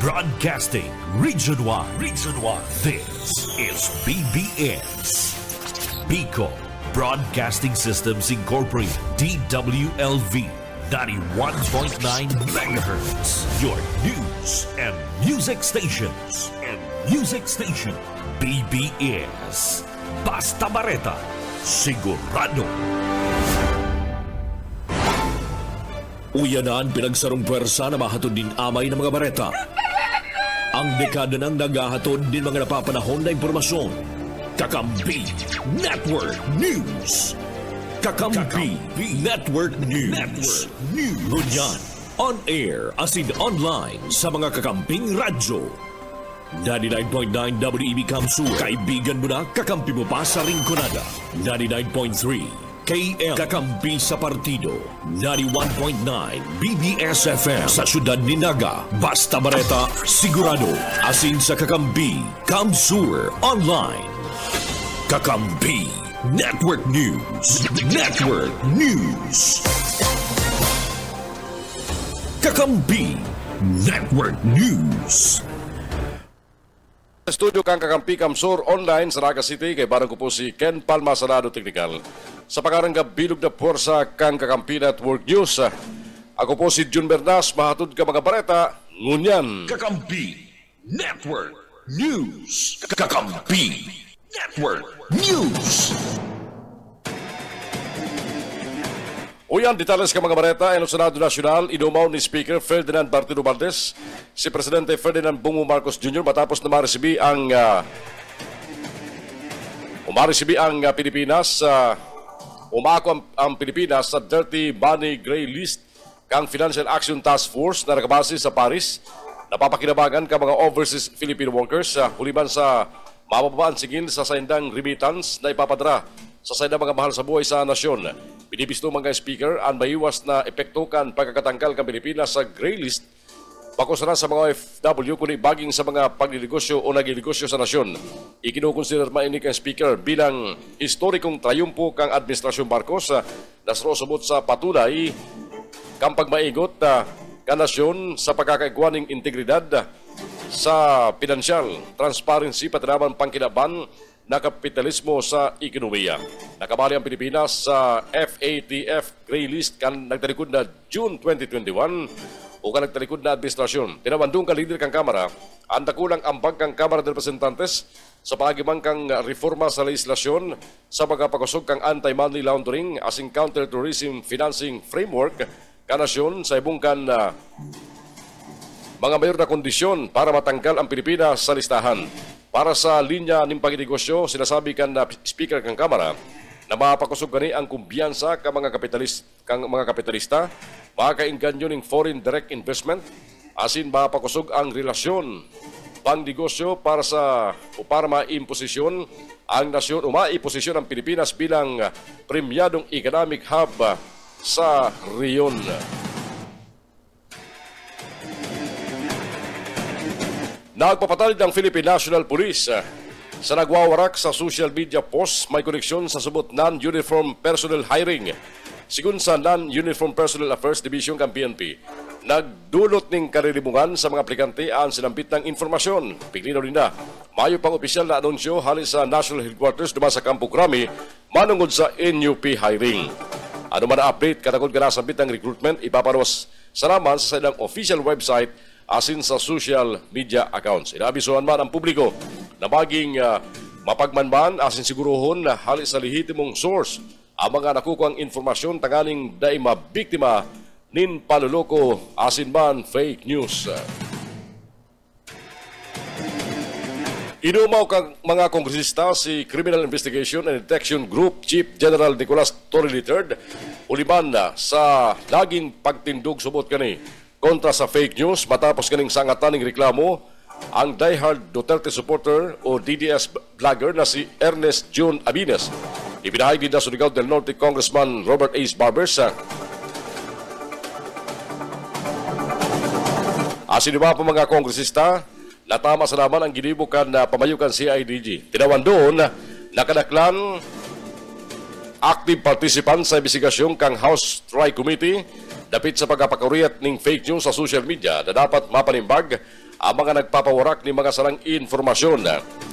Broadcasting Region 1. Region 1. This is BBS. Bicol Broadcasting Systems Incorporated. DWLV 91.9 MHz. Your news and music stations. BBS. Basta Bareta. Sigurado. Uyanan pinagsarong pwersa na mahatod din amay ng mga bareta. Ang dekada nang naghahatod din mga napapanahon na impormasyon. Kakampi Network News. Kakampi Network News. Ngunyan, on air as in online sa mga kakamping radyo. 99.9 WEB Kamsur. Kaibigan mo na, kakampi mo pa sa Rinconada. 99.3 KM Kakampi sa Partido. 91.9 BBS FM sa Syudad ni Naga. Basta Bareta, sigurado. Asin sa Kakampi, Kamsur Online. Kakampi Network News. Kakampi Network News. Studio kang Kakampi Kamsur Online sa Naga City, kay barang ko po si Ken Palma Salado Technical. Sa pagarangga bilog na puwersa kang Kakampi Network News. Ako po si Jun Bernas, mahatod ka mga bareta, ngunyan. Kakampi Network News. Kakampi Network News. Uyan, detalles ka mga bareta, ang Senado Nacional, inumaw ni Speaker Ferdinand Martin Romualdez, si Presidente Ferdinand Bongbong Marcos Jr. matapos na maresibi ang Pilipinas. Umako ang Pilipinas sa Dirty Money Gray List kang Financial Action Task Force na nakabase sa Paris. Napapakinabangan ka mga overseas Filipino workers huliban sa mababaan sigil sa saindang remittance na ipapadra sa saindang mga mahal sa buhay sa nasyon. Binibisto mga speaker ang maiwas na epekto kan pagkakatanggal ng Pilipinas sa gray list pakusara sa mga OFW kundi baging sa mga pagninegosyo o naginegosyo sa nasyon. Ikinukonsider mainik ang speaker bilang historikong trayumpo kang Administrasyon Marcos na sumot sa patunay kang pagmaigot ka nasyon sa pagkakaigwaning integridad sa pinansyal, transparency, patinaman pangkinaban na kapitalismo sa ekonomiya. Nakabali ang Pilipinas sa FATF Gray List kan nagtalikod na June 2021 o kan nagtalikod na administrasyon. Tinawandong ka lider kang Kamara, ang dakulang ambag kang Kamara de Representantes sa pagimang kang reforma sa legislasyon sa pagkapakusog kang anti-money laundering asing counter-terrorism financing framework kanasyon sa ibong kan mga mayor na kondisyon para matanggal ang Pilipinas sa listahan. Para sa linya ng pagninegosyo, sinasabi kan na Speaker kang Kamara na mapakusog gani ang kumbiyansa kang mga kapitalista, makainganyo ng foreign direct investment, asin mapakusog ang relasyon pangnegosyo para maimposisyon ang nasyon o maiposisyon ang Pilipinas bilang premyadong economic hub sa riyon. Nagpapatalid ang Philippine National Police sa nagwawarak sa social media post may koneksyon sa subot non-uniform personnel hiring. Sigun sa Non-Uniform Personnel Affairs Division ng PNP, nagdulot ng karilimungan sa mga aplikante ang sinambit ng informasyon. Piglinaw rin na, mayo pang opisyal na anunsyo halis sa National Headquarters duman sa Campo Crame manungod sa NUP hiring. Ano man na update, katagod ka nasambit ng recruitment, ipaparos sa naman sa ilang official website asin sa social media accounts. Inabisuhan man ang publiko na maging mapagmanman asin siguruhon na halis sa lehitimong source ang mga nakukuhang informasyon tanganing dai mabiktima nin paluloko asin man fake news. Inumaw kang mga kongresista si Criminal Investigation and Detection Group Chief General Nicolas Torre III uliban sa laging pagtindog subot kani kontra sa fake news matapos kaning sangataning reklamo ang diehard Duterte supporter o DDS vlogger na si Ernest June Abines. Ibinahagi din na Surigao del Norte Congressman Robert Ace Barbers. Asin iba pa mga kongresista, natama sa naman ang ginibukan na pamayukan CIDG. Tinawan doon na nakadaklan active participant sa investigasyon kang House Tri Committee dapit sa pagkapakuriat ng fake news sa social media na dapat mapanimbag ang mga nagpapawarak ni mga sarang informasyon.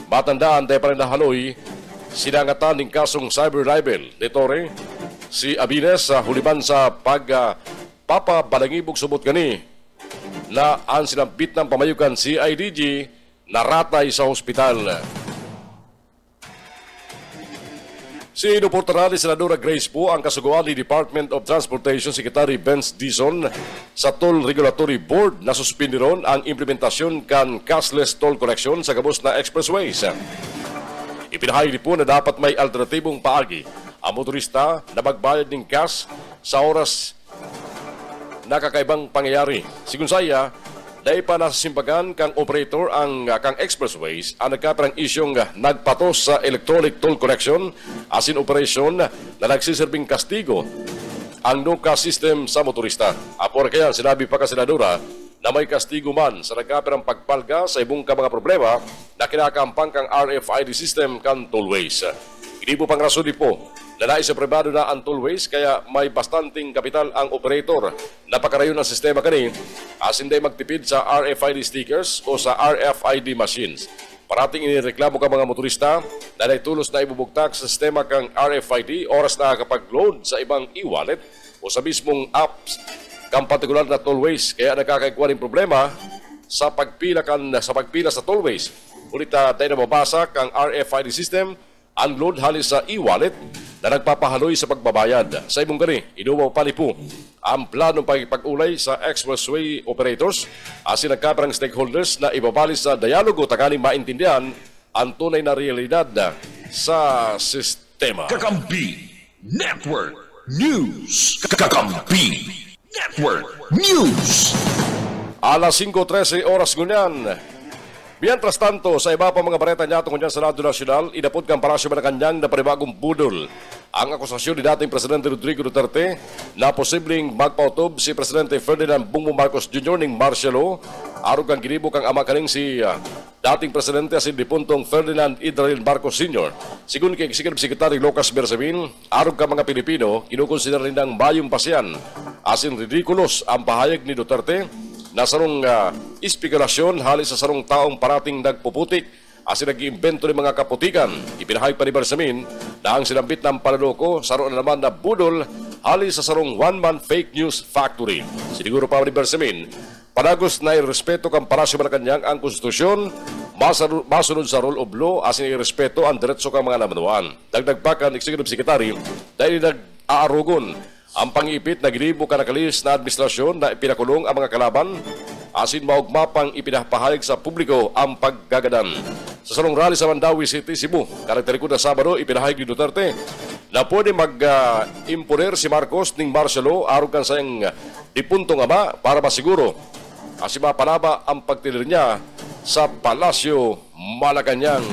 Matandaan dahil pa rin nahaloy sinangatan ng kasong cyber libel ni Torre si Abines sa huliban sa pagpapabalangibog subot gani na ang sinampit ng pamayukan CIDG naratay sa ospital. Si inuportahan ni Senadora Grace po ang kasuguan ni Department of Transportation Secretary Benz Dizon sa Toll Regulatory Board na suspindiron ang implementasyon kan cashless toll collection sa gabos na expressways. Ipinahayag po na dapat may alternatibong paagi ang motorista na magbayad ng cash sa oras na kakaibang pangyayari. Sigun saya, dahil pa nasisimbagan kang operator ang kang expressways ang nagkaparang isyong nagpatos sa electronic toll collection as in operation na nagsiserving kastigo ang no-cash system sa motorista. Apor kaya sinabi pa ka Senadora na may kastigo man sa nagkaparang pagpalga sa ibong ka mga problema na kinakampang kang RFID system kang tollways. Hindi po pang rason po na naisa pribado na ang tollways kaya may bastanting kapital ang operator na pakarayon ang sistema kani as hindi magtipid sa RFID stickers o sa RFID machines. Parating inireklamo ka mga motorista na naitulos na ibubugtak sa sistema kang RFID oras na kapag load sa ibang e-wallet o sa mismong apps kang partikular na tollways kaya nakakaigwa ng problema sa pagpila sa tollways. Ulit tayo na mabasa kang RFID system unload halis sa e-wallet na nagpapahaloy sa pagbabayad. Sa ibong gani, inuwaw pali po ang planong pag-ulay sa expressway operators asin nagkaparang stakeholders na ibabalik sa dialogo takaning maintindihan ang tunay na realidad sa sistema. Kakampi Network News. Kakampi Network News. Alas 5:13 oras ngunyan. Mientras tanto, sa iba pa mga bareta niya tungkol dyan sa Senado Nacional, inapod kang Parasyo Malacanang na panibagong budol ang akusasyon ni dating Presidente Rodrigo Duterte na posibleng magpautob si Presidente Ferdinand Bongbong Marcos Jr. ning martial law aron kang ginibok ang ama kaning si dating Presidente si dipuntong Ferdinand Idril Marcos Sr. Sigun kay Executive Secretary Lucas Bersamin, aron ka mga Pilipino, kinukonsider rin ng bayong pasyan asin ridiculous ang pahayag ni Duterte na sarong espekulasyon halis sa sarong taong parating nagpuputik asin nag-iimbento ng mga kaputikan. Ipinahayag pa ni Bersamin na ang sinambit ng panaloko saron na naman na budol halis sa sarong one-man fake news factory. Siniguro pa ni Bersamin, panagos na irespeto kang Parasyo Malacanang ang konstitusyon, masunod sa rule of law asin irespeto ang diretso kang mga namanuan. Dagdag pa kan Executive Secretary dahil nag-aarugon ang pangipit na ginibo kanakalis na administrasyon na ipinakulong ang mga kalaban asin maugmapang ipinapahayag sa publiko ang paggagadan. Sa salong rally sa Mandawi City, Cebu, karakteriko na Sabado, ipinahayag ni Duterte na pwede mag-imponer si Marcos ning martial law aron kan sayang dipuntong ama para masiguro asin mapanaba ang pagtilir niya sa Palasyo Malacanang.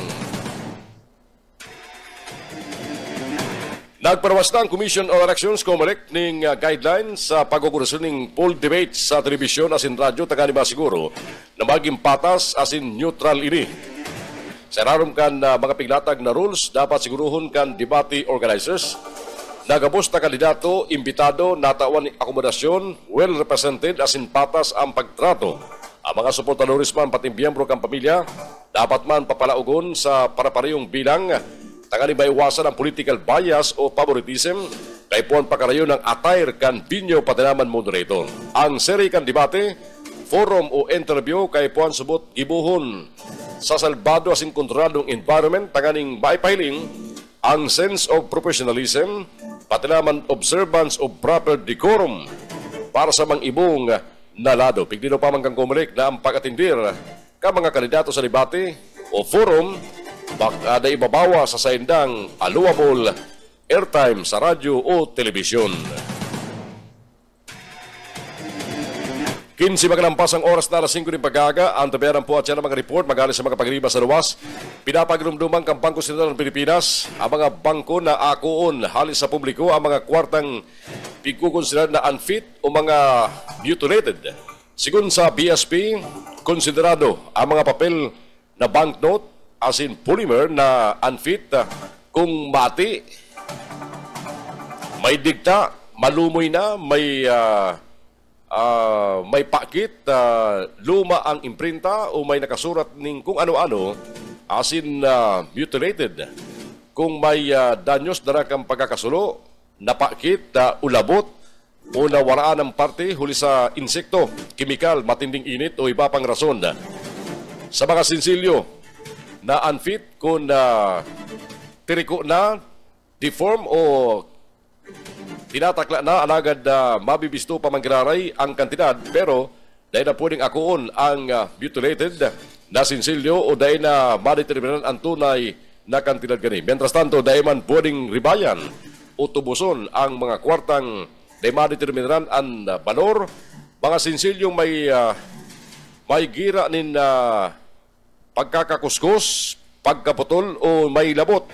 Nagparawas na ang Commission on Elections COMELEC ning guidelines sa pagkukurasyon ng poll debates sa telebisyon asin radyo tagani ba siguro na maging patas asin neutral ini. Sa rarom kan mga piglatag na rules dapat siguruhon kan debate organizers nagabos na kandidato, imbitado, natawan ng akomodasyon, well represented asin patas ang pagtrato. Ang mga suportadores man pati miyembro kang pamilya dapat man papalaugon sa para-parehong bilang tangani ba iwasan ang political bias o favoritism kay puan pakarayon ng attire kan binyo patinaman moderator. Ang seri kan debate, forum o interview kay puan subot gibuhon sa salbado asin kontroladong environment tanganing maipahiling ang sense of professionalism patinaman observance of proper decorum para sa mga ibong nalado. Pigdino pa man kang COMELEC na ang pag-atindir ka mga kandidato sa debate o forum baka na ibabawa sa saindang allowable airtime sa radyo o telebisyon. 15 magalampas ang oras na alas 5 ng pag-aga. Ang tabayaran po at siya ng mga report magaling sa mga pagriba sa luwas. Pinapagdumduman kang Bangko Sentral ng Pilipinas ang mga bangko na akuon halis sa publiko ang mga kwartang pagkukonsiderar na unfit o mga mutilated. Sigun sa BSP, konsiderado ang mga papel na banknote asin polymer na unfit kung mati, may digta, malumoy na, may may pakit, luma ang imprinta o may nakasurat ning kung ano-ano, asin mutilated. Kung may danyos na kang pagkakasulo, napakit, ulabot, o nawaraan ng parte huli sa insekto, kimikal, matinding init o iba pang rason. Sa mga sinsilyo na unfit kung tiriko na, deform o tinatakla na alagad mabibisto pa manggiraray ang kantidad pero dahil na pwedeng akuon ang mutilated na sinsilyo o dahil na madeterminan ang tunay na kantidad gani. Mientras tanto, dahil man pwedeng ribayan o tubuson ang mga kwartang dahil madeterminan ang balor, mga sinsilyong may gira nin pagkakakuskus, pagkaputol o may labot.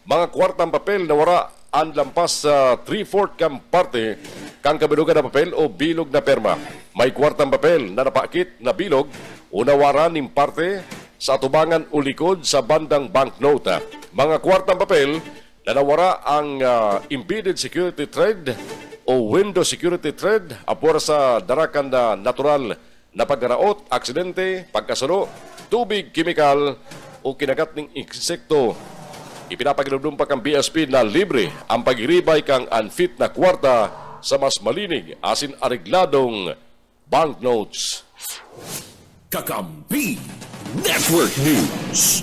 Mga kwartang papel na wara ang lampas sa 3/4 kang parte kang kabilugan na papel o bilog na perma. May kwartang papel na napakit na bilog o nawara ning parte sa atubangan o likod sa bandang banknote. Mga kwartang papel na nawara ang impeded security thread o window security thread apor sa darakan na natural na pagkaraot, aksidente, pagkasalo, tubig, kimikal o kinagat ng insekto. Ipinapaginumdum pa kang BSP na libre ang pagiribay kang unfit na kwarta sa mas malinig asin arigladong banknotes. Kakampi Network News.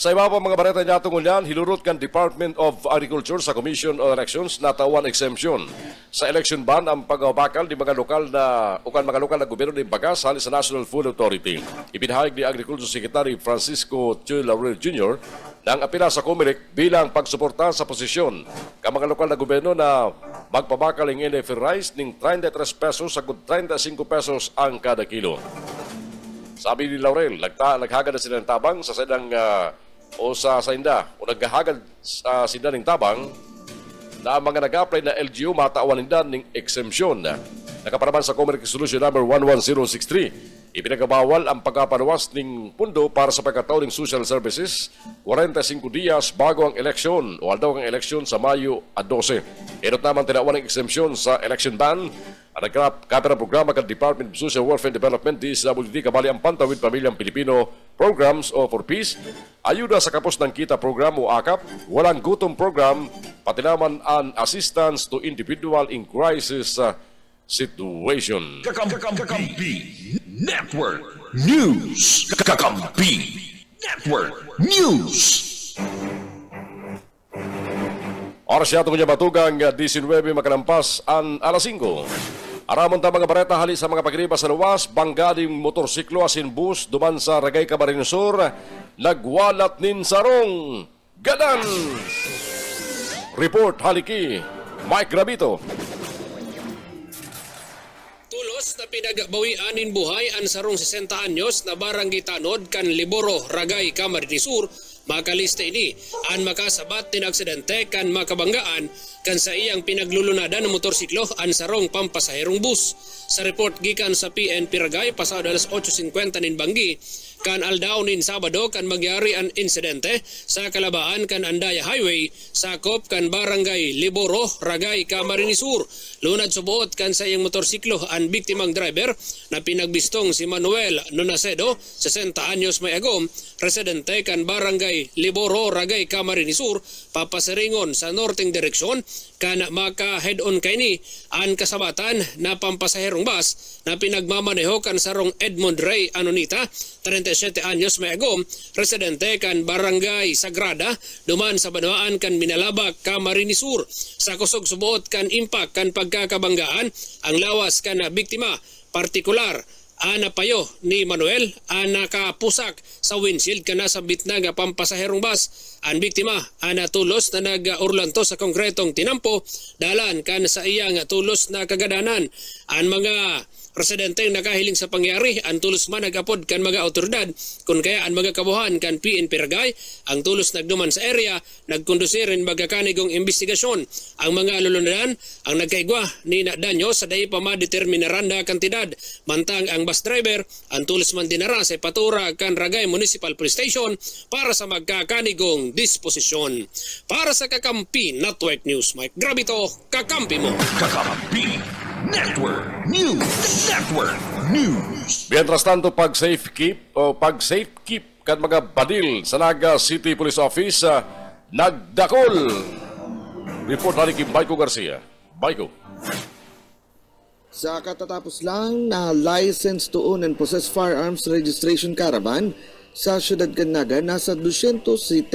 Sa iba pa mga balita niya tungkol yan, hilurot kan Department of Agriculture sa Commission on Elections na tawan exemption sa election ban ang pagbabakal di mga lokal na mga lokal na gobyerno ng bagas halis sa National Food Authority. Ipinahayag ni Agriculture Secretary Francisco Ch. Laurel Jr. na ang apela sa COMELEC bilang pagsuporta sa posisyon ng mga lokal na gobyerno na magpabakal ng NFR rice ng 33 pesos sa 35 pesos ang kada kilo. Sabi ni Laurel, naghagad na sila ng tabang sa sedang o sa sainda o naghahagad sa sinda ng tabang na ang mga nag-apply na LGU matawan nila ng exemption. Nakaparaman sa Comelec Resolution number 11063, ipinagabawal ang pagkapaluwas ng pundo para sa pagkataon ng social services 45 dias bago ang eleksyon o aldaw ang eleksyon sa Mayo 12. Erot naman tinawan ng exemption sa election ban ang nagkapira programa ng Department of Social Welfare and Development DSWD kabali ang Pantawid Pamilyang Pilipino Programs o for Peace, ayuda sa kapos ng kita program o AKAP, walang gutom program, pati naman ang assistance to individual in crisis situation. Kakampi Network News. Kakampi Network News. Oras siya itong batugang 19 makalampas ang alas 5. Aramon ta mga bareta hali sa mga pagriba sa luwas, banggading motorsiklo asin bus duman sa Ragay Camarines Sur, nagwalat nin sarong gadan. Report haliki, Mike Gravito. Tulos na pinagbawianin buhay ang sarong 60 anyos na barangay Tanod kan Liboro, Ragay, Camarines Sur, makalista ini ang makasabat tin aksidente kan makabanggaan kan sa iyang pinaglulunadan ng motorsiklo ang sarong pampasaherong bus. Sa report gikan sa PNP Ragay pasado alas 8:50 nin banggi kan aldaw nin Sabado kan magyari ang insidente sa kalabaan kan Andaya Highway sakop kan barangay Liboro, Ragay, Camarines Sur. Lunad subuot kan sa iyang motorsiklo ang biktimang driver na pinagbistong si Manuel Nonacedo, 60 anyos may agom, residente kan barangay Liboro, Ragay, Camarines Sur, papasiringon sa norteng direksyon kan maka head-on kay ang kasabatan na pampasaherong bus na pinagmamaneho kan sarong Edmond Ray Anonita, 37 anyos may agom, residente kan barangay Sagrada, duman sa Banwaan kan Minalabak, Camarines Sur. Sa kusog subuot kan impact kan pagkakabanggaan, ang lawas kan biktima, partikular, ana payo ni Manuel ana kapusak sa windshield kana sa bitna nga pampasaherong bus. Ang biktima ana tulos na nag-urlanto sa konkretong tinampo dalan kan sa iyang tulos na kagadanan. Ang mga residente nakahiling sa pangyari ang tulos man nagapod kan mga otoridad kun kaya ang mga kabuhan kan PNP Ragay ang tulos nagduman sa area nagkondusirin magkakanigong investigasyon. Ang mga lulunadan ang nagkaigwa ni danyo sa dahi pa madeterminaran na kantidad mantang ang bus driver ang tulos man dinara sa patura kan Ragay Municipal Police Station para sa magkakanigong ilang disposisyon. Para sa Kakampi Network News, Mike Grabito, kakampi mo. Kakampi Network News. Network News. Mientras tanto, pag safe keep kan mga badil sa Naga City Police Office nagdakol. Report natin kay Maiko Garcia. Maiko. Sa katatapos lang na license to own and possess firearms registration caravan sa siyudad Canaga, nasa 275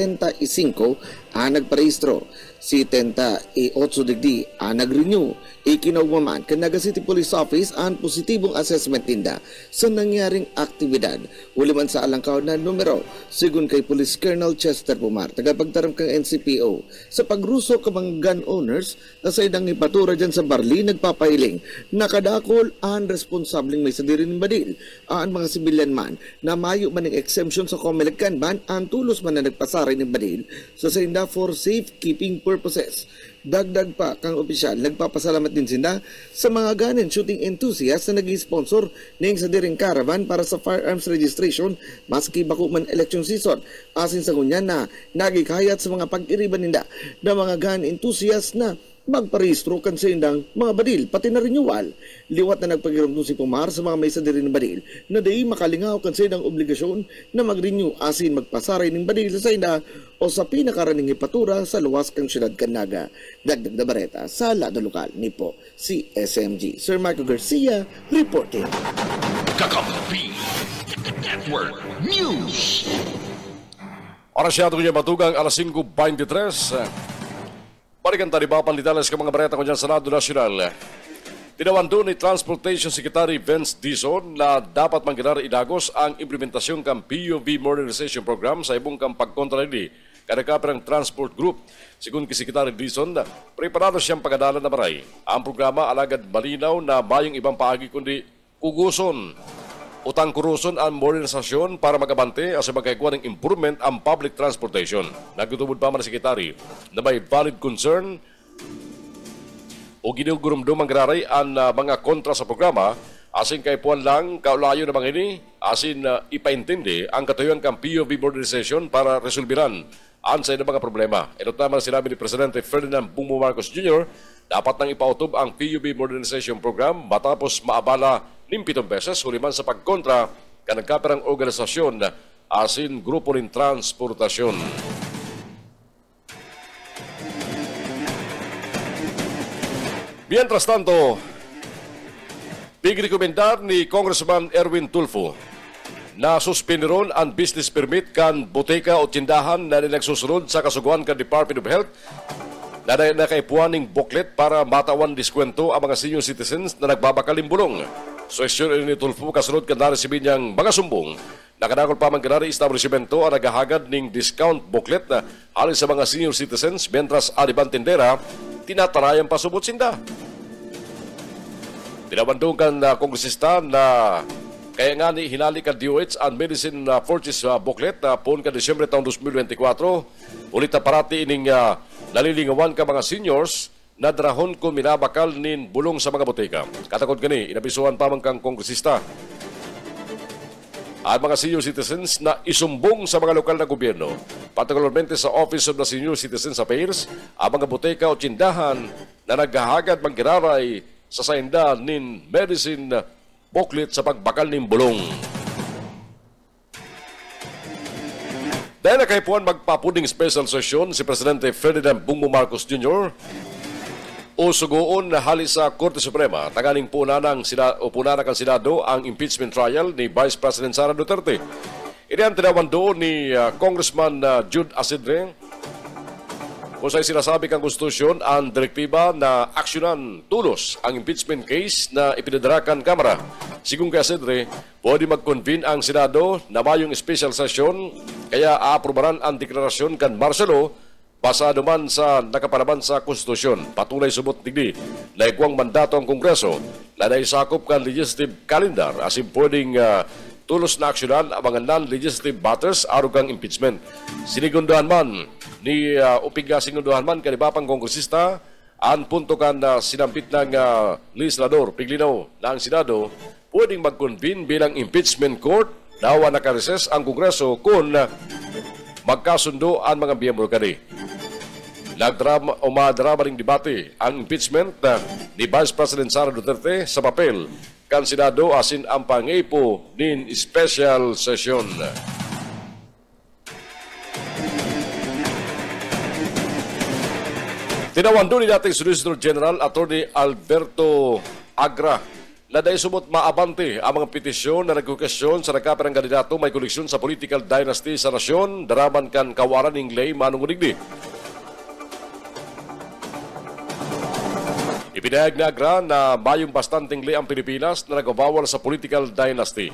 ang nagparehistro. 78 digdi ang nag-renew. Ikinawmaman Canaga City Police Office ang positibong assessment tinda sa nangyaring aktibidad. Uliman sa alangkaw na numero, sigun kay Police Colonel Chester Pumar, tagapagtaram kang NCPO, sa pagruso ka mga gun owners na sa idang ipatura dyan sa Barli, nagpapahiling nakadakol ang responsabling may sadirin ng badil. Ang mga sibilyan man na mayo man ng exemption sa COMELEC Kanban, ang tulos man na nagpasaray ng badil sa sainda for safekeeping purposes. Dagdag pa kang opisyal, nagpapasalamat din sila sa mga gun and shooting enthusiasts na nag-sponsor ng sa diring caravan para sa firearms registration maski bako man election season. Asin sa ngunyan na nagikayat sa mga pag-iriban nila na mga gun enthusiasts na magparehistro kan sa indang mga badil, pati na renewal. Liwat na nagpagiramdom si Pumar sa mga may sa diring badil na di makalingaw kan sa indang obligasyon na mag-renew asin magpasaray ng badil sa inda o sa pinakaraning ipatura sa luwas kang siyudad Canaga. Dagdag na bareta sa lado lokal ni po si SMG. Sir Marco Garcia reporting. Kakampi Network News. Oras siya ito niya matugang alas 5:23. Balikan tadi ba panditalas ka mga bareta ko dyan sa Senado Nasional. Tinawando ni Transportation Secretary Vince Dizon na dapat mangginar idagos ang implementasyon ng PUV Modernization Program sa ibong kang pagkontra ni kadakaperang transport group. Sigun ki Secretary Dizon, preparado siyang pagadalan na maray. Ang programa alagad malinaw na mayong ibang paagi kundi uguson utang kuruson ang modernisasyon para magabante sa magkaikuha ng improvement ang public transportation. Nagtutubod pa man ang sekretary na may valid concern o ginugurumdum ang graray ang mga kontra sa programa asin kay puan lang kaulayo na mga ini asin ipaintindi ang katuyuan kang PUV modernization para resolbiran ang sa mga problema. Ito naman sinabi ni Presidente Ferdinand Bongbong Marcos Jr. dapat nang ipautob ang PUV modernization program matapos maabala 7 beses huliman sa pagkontra ka nagkaperang organisasyon asin grupo ng transportasyon. Mientras tanto, pigrekomendar ni Congressman Erwin Tulfo na suspiniron ang business permit kan boteka o tindahan na nagsusunod sa kasuguan kan Department of Health na nakaipuan ng booklet para matawan diskwento ang mga senior citizens na nagbabakaling bulong. Suwestyon ni Tulfo kasunod kan naresibin niyang mga sumbong. Nakadakol pa man kanari establishmento ang naghahagad ng discount booklet na halin sa mga senior citizens mentras alibang tindera tinatarayan pa subot sinda. Pinabandong kan kongresista na kaya nga ni hinali ka DOH ang medicine purchase booklet na poon ka Disyembre taong 2024. Ulit na parati ining nalilingawan ka mga seniors na drahon kung minabakal nin bulong sa mga boteka. Katakot gani, inabisuhan pa man kang kongresista ang mga senior citizens na isumbong sa mga lokal na gobyerno, partikularmente sa Office of the Senior Citizens Affairs, ang mga boteka o tindahan na naghahagad manggiraray sa sainda nin medicine booklet sa pagbakal nin bulong. Dahil na kay puan magpapuding special session si Presidente Ferdinand Bongbong Marcos Jr. o sugoon na hali sa Korte Suprema, tagaling punana kang Senado ang impeachment trial ni Vice President Sara Duterte. Ini ang tinawando ni Congressman Jude Asidre kung sa'y sinasabi kang konstitusyon ang direktiba na aksyonan tulos ang impeachment case na ipinadarakan Kamara. Sigung kay Asidre, pwede mag-convene ang Senado na mayong special session kaya aaprobaran ang deklarasyon kan Marcelo basado man sa nakapalaban sa konstitusyon. Patunay subot digdi na iguang mandato ang Kongreso na naisakop kan legislative calendar asin pwedeng tulos na aksyonan ang mga non-legislative matters arugang impeachment. Sinigunduhan man ni Upiga singunduhan man kanibapang kongresista ang punto kan sinampit ng legislador piglinaw na ang Senado pwedeng mag-convene bilang impeachment court dawa nakareses ang Kongreso kung magkasundo ang mga miyembro kani. Umadrama ring debate ang impeachment ni Vice President Sara Duterte sa papel kan Senado asin ang pangipo nin special session. Tinawando ni dating Solicitor General Attorney Alberto Agra na dahil sumot maabante ang mga petisyon na nagkukesyon sa nagkaperang kandidato may koleksyon sa political dynasty sa nasyon, daraman kan kawaran ng lay manunguligdi. Ipinahayag ni Agra na mayong bastanteng lay ang Pilipinas na nagbawal sa political dynasty.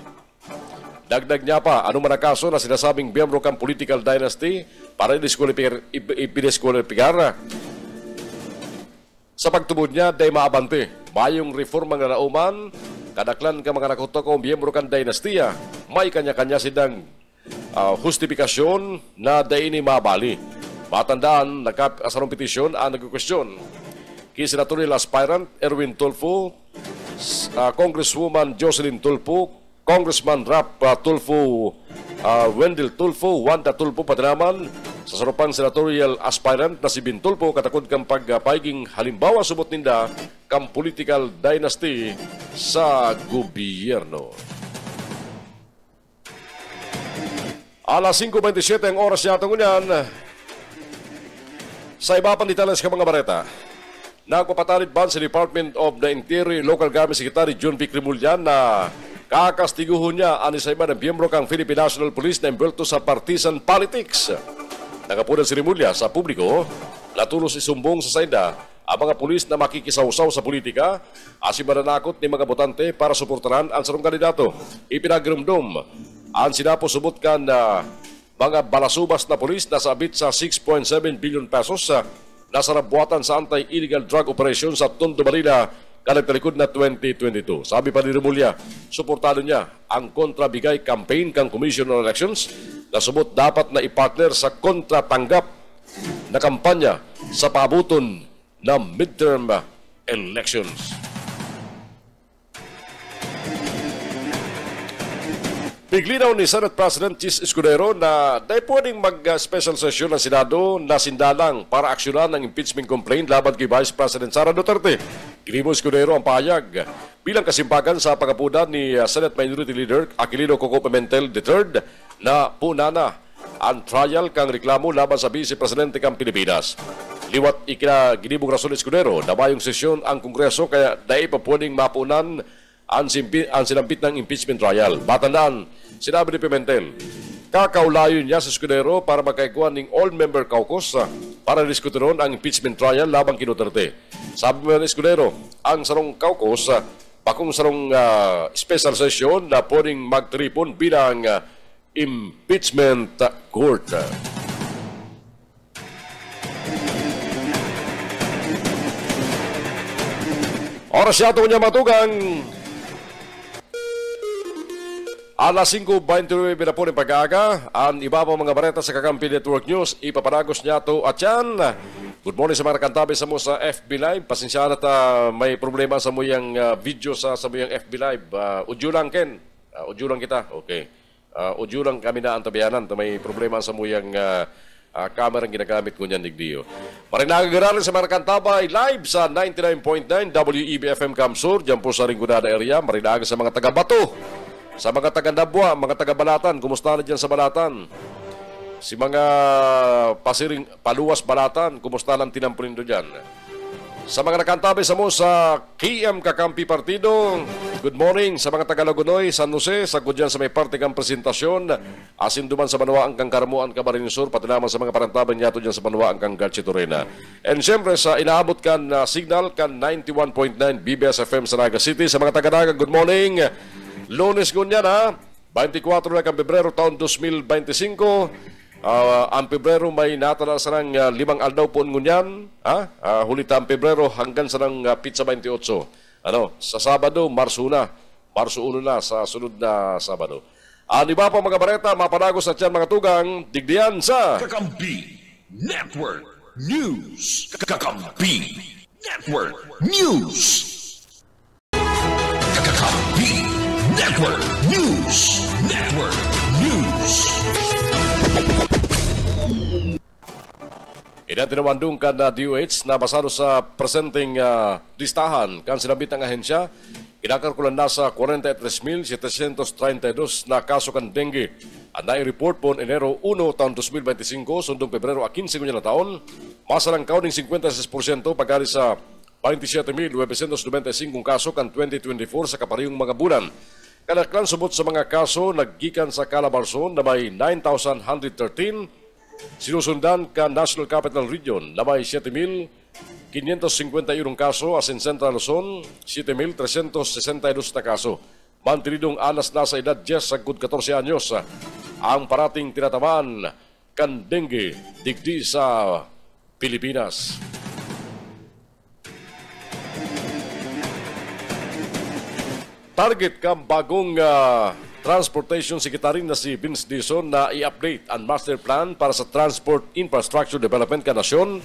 Dagdag niya pa, anong kaso na sinasabing miyembro kang political dynasty para i-disqualificar. Sa pagtubod niya, day maabante. Mayong reforma nga nauman, kadaklan ka mga nakutok o miyembro kang dynastiya, may kanya-kanya sidang justifikasyon na day ini mabali. Matandaan, nagkasarong petisyon ang nagkukwestiyon. Kay senatorial aspirant Erwin Tulfo, Congresswoman Jocelyn Tulfo, Congressman Rap Tulfo, Wendell Tulfo, Wanda Tulfo patinaman, sa sarupang senatorial aspirant na si Bin Tulfo katakod kang pagpaiging halimbawa subot ninda kang political dynasty sa gobyerno. Alas 5:27 ang oras yata ngunyan. Sa iba pang detalles ka mga bareta, nagpapatalid ban sa Department of the Interior Local Government Secretary John Vic Rimulyan na kakastiguhon niya ang isa iba ng miyembro kang Philippine National Police na imbelto sa partisan politics. Nagapunan si Rimulya sa publiko, latulos isumbong sa saida ang mga pulis na makikisawsaw sa politika asin mananakot ni mga botante para suportahan ang sarong kandidato. Ipinagrimdom ang sinapos-subot kan na mga balasubas na pulis na sabit sa 6.7 billion pesos na sarabuatan sa anti-illegal drug operation sa Tondo, Manila kalagtalikod na 2022. Sabi pa ni Rimulya, suportado niya ang kontrabigay campaign kang Commission on Elections na subot dapat na ipartner sa kontratanggap na kampanya sa paabuton ng midterm elections. Piglinaw ni Senate President Chis Escudero na dahil pwedeng mag-special session ng Senado na sindalang para aksyonan ng impeachment complaint laban kay Vice President Sara Duterte. Gilibo Escudero ang pahayag bilang kasimpagan sa pagkapunan ni Senate Minority Leader Aquilino Coco Pimentel III na punana ang trial kang reklamo laban sa Vice Presidente kang Pilipinas. Liwat ikinagilibong rason Escudero na mayong sesyon ang Kongreso kaya dahil pa pwedeng mapunan ang sinampit ng impeachment trial. Matandaan, sinabi ni Pimentel, kakaulayon niya sa Escudero para magkaikuan ng all-member caucus para diskutiron ang impeachment trial labang kay Duterte. Sabi mo ni Escudero, ang sarong caucus, bakong sarong special session na pwedeng magtripon bilang impeachment court. Oras yato niya matugang alas 5:29 na po ng pag-aaga. Ang iba pa mga bareta sa Kakampi Network News, ipapanagos niya to at yan. Good morning sa mga nakantabi sa mo sa FB Live. Pasensya na may problema sa mo yung video sa mo yung FB Live. Udyo lang, Ken. Udyo lang kita. Okay. Udyo lang kami na ang tabianan. May problema sa mo yung camera ang ginagamit ko niyan, Nigdio. Marinagagaralan sa mga nakantabay live sa 99.9 WEBFM Kamsur. Diyan po sa Rinconada area. Marinaga sa mga taga-Bato. Sa mga taga-Nabwa, mga taga-Balatan, kumusta na dyan sa Balatan? Si mga pasiring paluwas Balatan, kumusta lang tinampunin doon dyan? Sa mga nakantabi sa mo sa KM Kakampi Partido, good morning sa mga taga-Lagunoy, San Jose, sagod dyan sa may parte kang presentasyon, asin duman sa Manuaan kang Karamuan, Camarines Sur, pati naman sa mga parantaban niyato dyan sa Manuaan kang Garchitorena. And siyempre sa inaabot kan signal kan 91.9 BBS FM sa Naga City, sa mga taga-Naga, good morning. Lunes ngunyan 24 na kang Pebrero taon 2025. Ang Pebrero may natala sa ng 5 aldaw po ngunyan. Hulita ang Pebrero hanggang sa ng pizza 28. Sa Sabado, Marso 1 na sa sunod na Sabado. Iba pa mga bareta, mapanagos at yan mga tugang, digdiyan sa Kakampi Network News. Kakampi Network News. Kakampi Network News. Network News. Inatinawandong kan na DOH na basado sa presenteng listahan kan sinabit ng ahensya, kinakalkulan na sa 43,732 na kaso kan dengue. Ang nai-report po Enero 1 taon 2025 sundong Pebrero 15 na taon, masalang kauning 56% pagkali sa 27,995 kaso kan 2024 sa kaparehong mga bulan. Kalaklan subot sa mga kaso naggikan sa Calabarzon na may 9,113, sinusundan ka National Capital Region na may 7,551 kaso as in Central Luzon, 7,362 na kaso. Mantinidong anas na sa edad 10 sa 14 anyos ang parating tinatamaan kan dengue digdi sa Pilipinas. Target kang bagong Transportation Secretary na si Vince Dizon na i-update ang master plan para sa Transport Infrastructure Development ka nasyon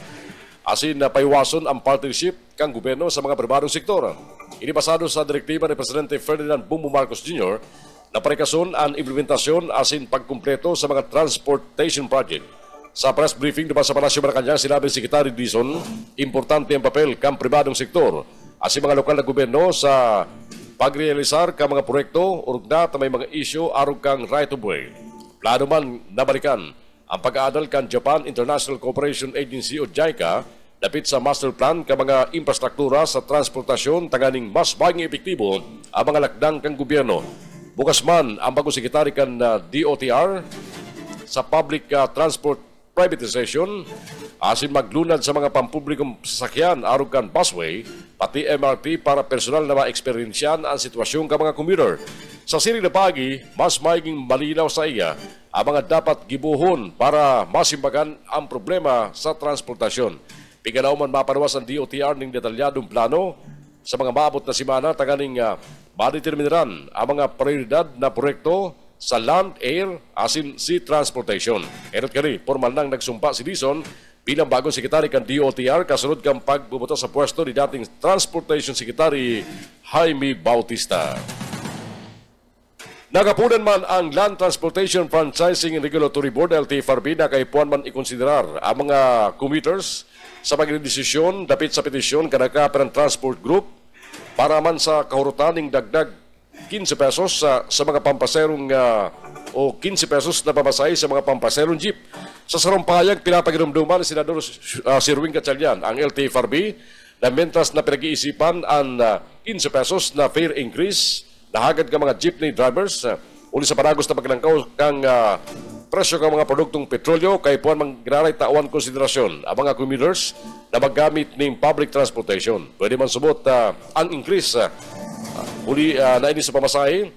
asin na paiwason ang partnership kang gobyerno sa mga pribadong sektor. Inibasado sa direktiba ni Presidente Ferdinand Bongbong Marcos Jr. na parikason ang implementasyon asin pagkumpleto sa mga transportation project. Sa press briefing diba sa Palasyo Malacanang, sinabi si Secretary Dizon, importante ang papel kang pribadong sektor asin mga lokal na gobyerno sa pagrealisar ka mga proyekto urog na may mga isyo arog kang right of way. Plano man nabalikan ang pag-aadal kan Japan International Cooperation Agency o JICA dapit sa master plan ka mga infrastruktura sa transportasyon tanganing mas baging epektibo ang mga lakdang kang gobyerno. Bukas man ang bagong sekretary kan DOTR sa public transport privatization asin maglunad sa mga pampublikong sasakyan arog kan busway pati MRT para personal na ma-eksperyensyan ang sitwasyon ka mga commuter. Sa siring na pagi, mas maiging malinaw sa iya ang mga dapat gibuhon para masimbagan ang problema sa transportasyon. Pigalaw man mapanawas ang DOTR ng detalyadong plano sa mga maabot na simana tanganing madeterminaran ang mga prioridad na proyekto sa land, air, asin sea transportation. Erot kani, formal nang nagsumpa si Dizon bilang bagong sekretary kan DOTR kasunod kang pagbubuto sa pwesto ni dating Transportation Secretary Jaime Bautista. Nagapunan man ang Land Transportation Franchising and Regulatory Board LTFRB na kaipuan man ikonsiderar ang mga commuters sa pagdedesisyon dapit sa petisyon kanaka ng transport group para man sa kahurutan ng dagdag 15 pesos sa mga pampaserong o 15 pesos na pamasahe sa mga pampaserong jeep. Sa sarumpayag, pinapaginumduman ni Senador Sirwin Gatchalian ang LTFRB na mentras na pinag-iisipan ang 15 pesos na fare increase na hagad ka mga jeepney drivers uli sa panagos na paglangkaw kang presyo ng mga produktong petrolyo kay puan manggiraray tawan konsiderasyon ang mga commuters na maggamit ng public transportation. Pwede man subot ang increase uli na ini sa pamasahe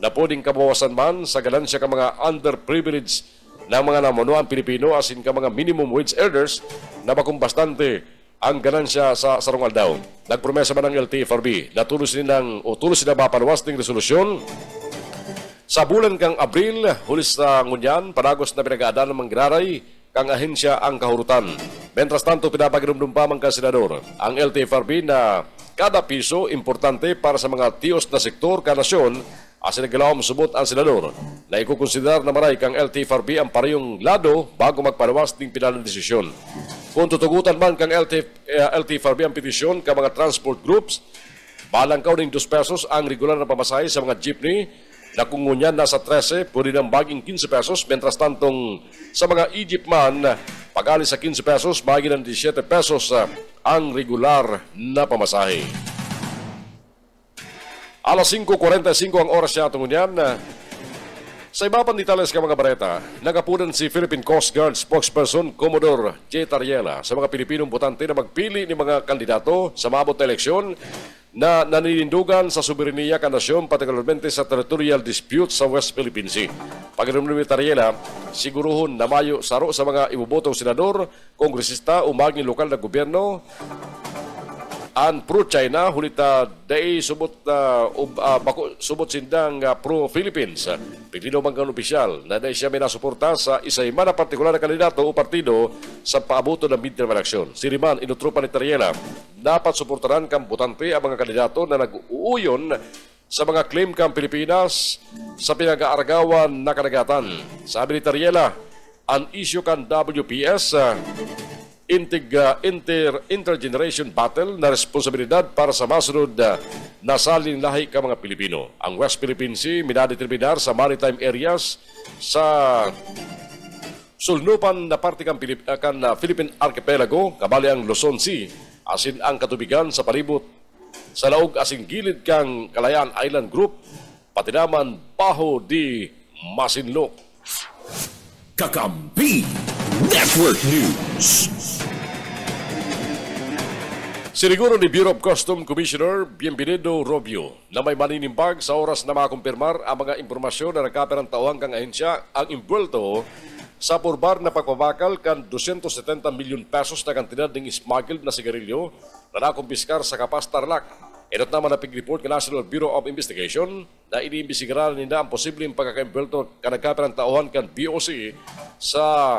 na pwedeng kabawasan man sa ganansya ka mga underprivileged na mga namunuan Pilipino asin ka mga minimum wage earners na makumbastante ang ganansya sa sarungal daw. Nagpromesa man ng LTFRB na tulos nila mapaluwas ng resolusyon sa bulan kang Abril, hulis sa ngunyan, panagos na pinag-aadaan ng manggiraray kang ahensya ang kahurutan. Mentras tanto, pinapaginumdum pa mga senador ang LTFRB na kada piso importante para sa mga tiyos na sektor kanasyon asin naggalawang subot ang senador na ikukonsiderar na maray kang LTFRB ang parehong lado bago magpanawas ng pinalang desisyon. Kung tutugutan man kang LTFRB ang petisyon ka mga transport groups, balangkaw ng 2 pesos ang regular na pamasahe sa mga jeepney na kung ngunyan nasa 13, pwede ng baging 15 pesos, mentras tantong sa mga e-jeep man, pag-alis sa 15 pesos, bagi ng 17 pesos ang regular na pamasahe. Alas 5:45 ang oras niya itong ngunyan. Sa iba pang detalles ka mga bareta, nagapunan si Philippine Coast Guard spokesperson Commodore J. Tariela sa mga Pilipinong botante na magpili ng mga kandidato sa maabot na eleksyon na naninindugan sa soberenya ka nasyon, partikularmente sa territorial dispute sa West Philippine Sea. Pagkaroon ni Tariela, siguruhon na mayo saro sa mga ibubotong senador, kongresista o maging lokal na gobyerno an pro-China, hulita day subot subot sindang pro-Philippines. Pagdino man kang opisyal na day siya may nasuporta sa isay man na partikular na kandidato o partido sa paabuto ng midterm election. Siriman, inutrupan ni Tariela, dapat suportaran kang botante ang mga kandidato na nag-uuyon sa mga claim kang Pilipinas sa pinag-aaragawan na kanagatan. Sabi ni Tariela, an issue kan WPS intergeneration battle na responsibilidad para sa masunod na salin lahi ka mga Pilipino. Ang West Philippine Sea minadeterminar sa maritime areas sa sulnupan na parte kan Philippine Archipelago, kabali ang Luzon Sea, asin ang katubigan sa palibot sa laog asing gilid kang Kalayaan Island Group, pati naman Baho di Masinloc. Kakampi Network News. Siniguro ni Bureau of Customs Commissioner Bienvenido Robio na may maninimbag sa oras na makumpirmar ang mga impormasyon na nagkaperang tauhang kang ahensya ang imbwelto sa purbar na pagpabakal kan 270 milyon pesos na kantidad ng smuggled na sigarilyo na nakumpiskar sa Kapas Tarlac. Inot naman na pig-report ng National Bureau of Investigation na iniimbisigaran nila ang posibleng pagkakaimbwelto kan nagkaperang tauhan kan BOC sa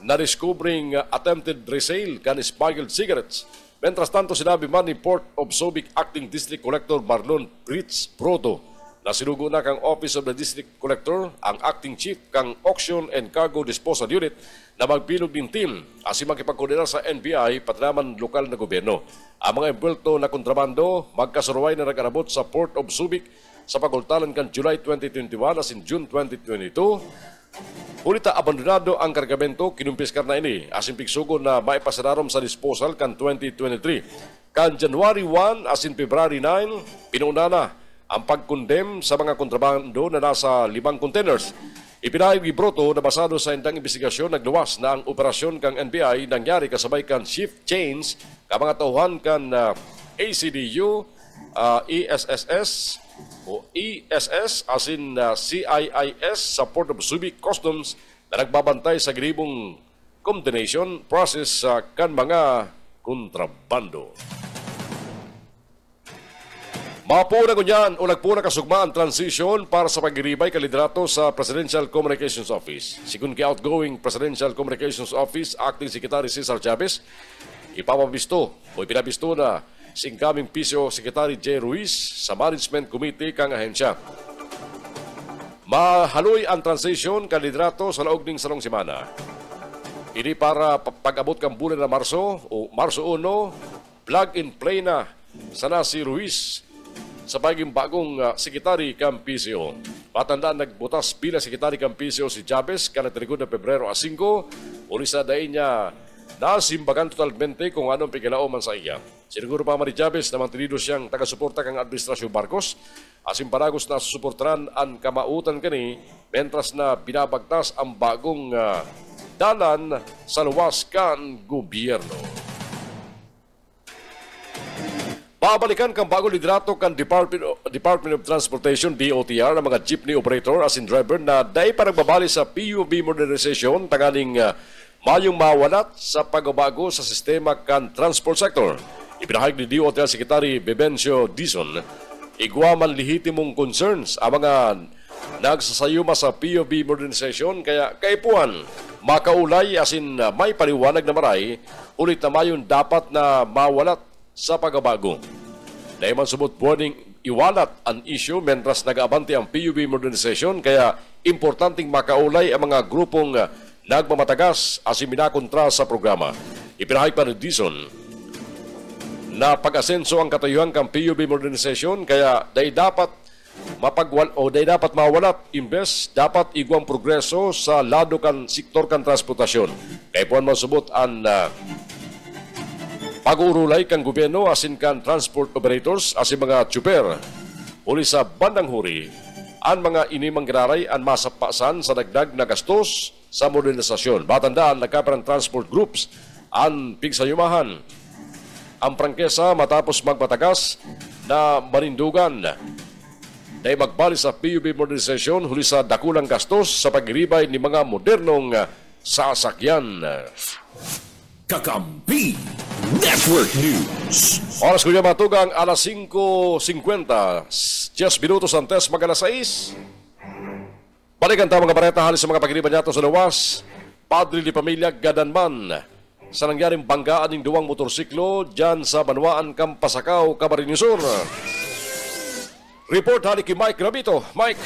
na-discovering attempted resale kan smuggled cigarettes. Mientras tanto, sinabi man ni Port of Subic Acting District Collector Marlon Pritz Proto na sinugo na kang Office of the District Collector ang Acting Chief kang Auction and Cargo Disposal Unit na magbilog din team asi makipagkoordinar sa NBI pati naman lokal na gobyerno. Ang mga imbwelto na kontrabando magkasuruway na nag-arabot sa Port of Subic sa pagultalan kan July 2021 as in June 2022. Ulita abandonado ang kargamento kinumpiskar na ini asin pigsugo na maipasadarom sa disposal kan 2023. Kan January 1 asin February 9, pinuna na ang pagkondem sa mga kontrabando na nasa 5 containers. Ipinahayag ni Broto na basado sa indang investigasyon nagluwas na ang operasyon kang NBI nangyari kasabay kan shift change ka mga tauhan kan ACDU, ESSS o ESS asin CIIS sa Port of Subic Customs na nagbabantay sa gribong condemnation process sa kan mga kontrabando. Mapuna ko niyan o nagpuna kasugma ang transition para sa pagiribay kaliderato sa Presidential Communications Office. Sigun kay outgoing Presidential Communications Office Acting Secretary Cesar Chavez, ipapabisto o ipinabisto na si incoming PCO Secretary J. Ruiz sa Management Committee kang ahensya. Mahaloy ang transition kaliderato sa laog ning salong semana. Ini para pag-abot kang bulan na Marso o Marso 1, plug and play na sana si Ruiz sa pagiging bagong Secretary kang PCO. Patandaan nagbutas pila Secretary kang PCO si Chavez kanatirigod na Pebrero 5, urisa dahin niya nasimbagan totalmente kung anong pigilao man sa iya. Siniguro pa man ni Chavez na mantinido siyang taga-suporta kang Administrasyon Marcos asin paragos na susuportaran ang kamautan kani mentras na binabagtas ang bagong dalan sa luwas kan gobyerno. Babalikan kang bagong liderato kan Department of Transportation DOTR ng mga jeepney operator asin driver na dahil pa nagbabali sa PUB modernization tanganing mayong mawalat sa pagbabago sa sistema kan transport sector. Ipinahayag ni DOTR Secretary Bebencio Dizon, igwaman lehitimong concerns ang mga nagsasayuma sa PUB modernization kaya kaipuan makaulay asin may paliwanag na maray ulit na mayon dapat na mawalat sa pagbabago. Dahil man sumot warning iwalat ang issue mentras nag-abante ang PUB modernization kaya importanteng makaulay ang mga grupong nagmamatagas asin minakontra sa programa. Ipinahayag pa ni Dizon na pag-asenso ang katayuan kang PUB modernization kaya dahil dapat dapat mawalat imbes dapat igwang progreso sa lado kan sektor kan transportasyon. Kaya puan masubot ang pag-uurulay kang gobyerno asin kan transport operators asin mga tsuper. Uli sa bandang huri, ang mga inimang giraray ang masapasan sa dagdag na gastos sa modernisasyon. Batandaan nagkaperang transport groups ang pigsayumahan ang prangkesa matapos magpatagas na manindugan na magbali sa PUB modernization huli sa dakulang gastos sa pagribay ni mga modernong sasakyan. Kakampi Network News. Oras ko niya matugang alas 5:50. 10 minutos antes mag alas 6. Balikan tayo mga bareta halis sa mga pagribay nato sa luwas. Padre ni Pamilya Gadanman sa nangyaring banggaan ng duwang motorsiklo dyan sa Banwaan, Kampasakaw, Camarines Sur. Report hali kay Mike Rabito. Mike.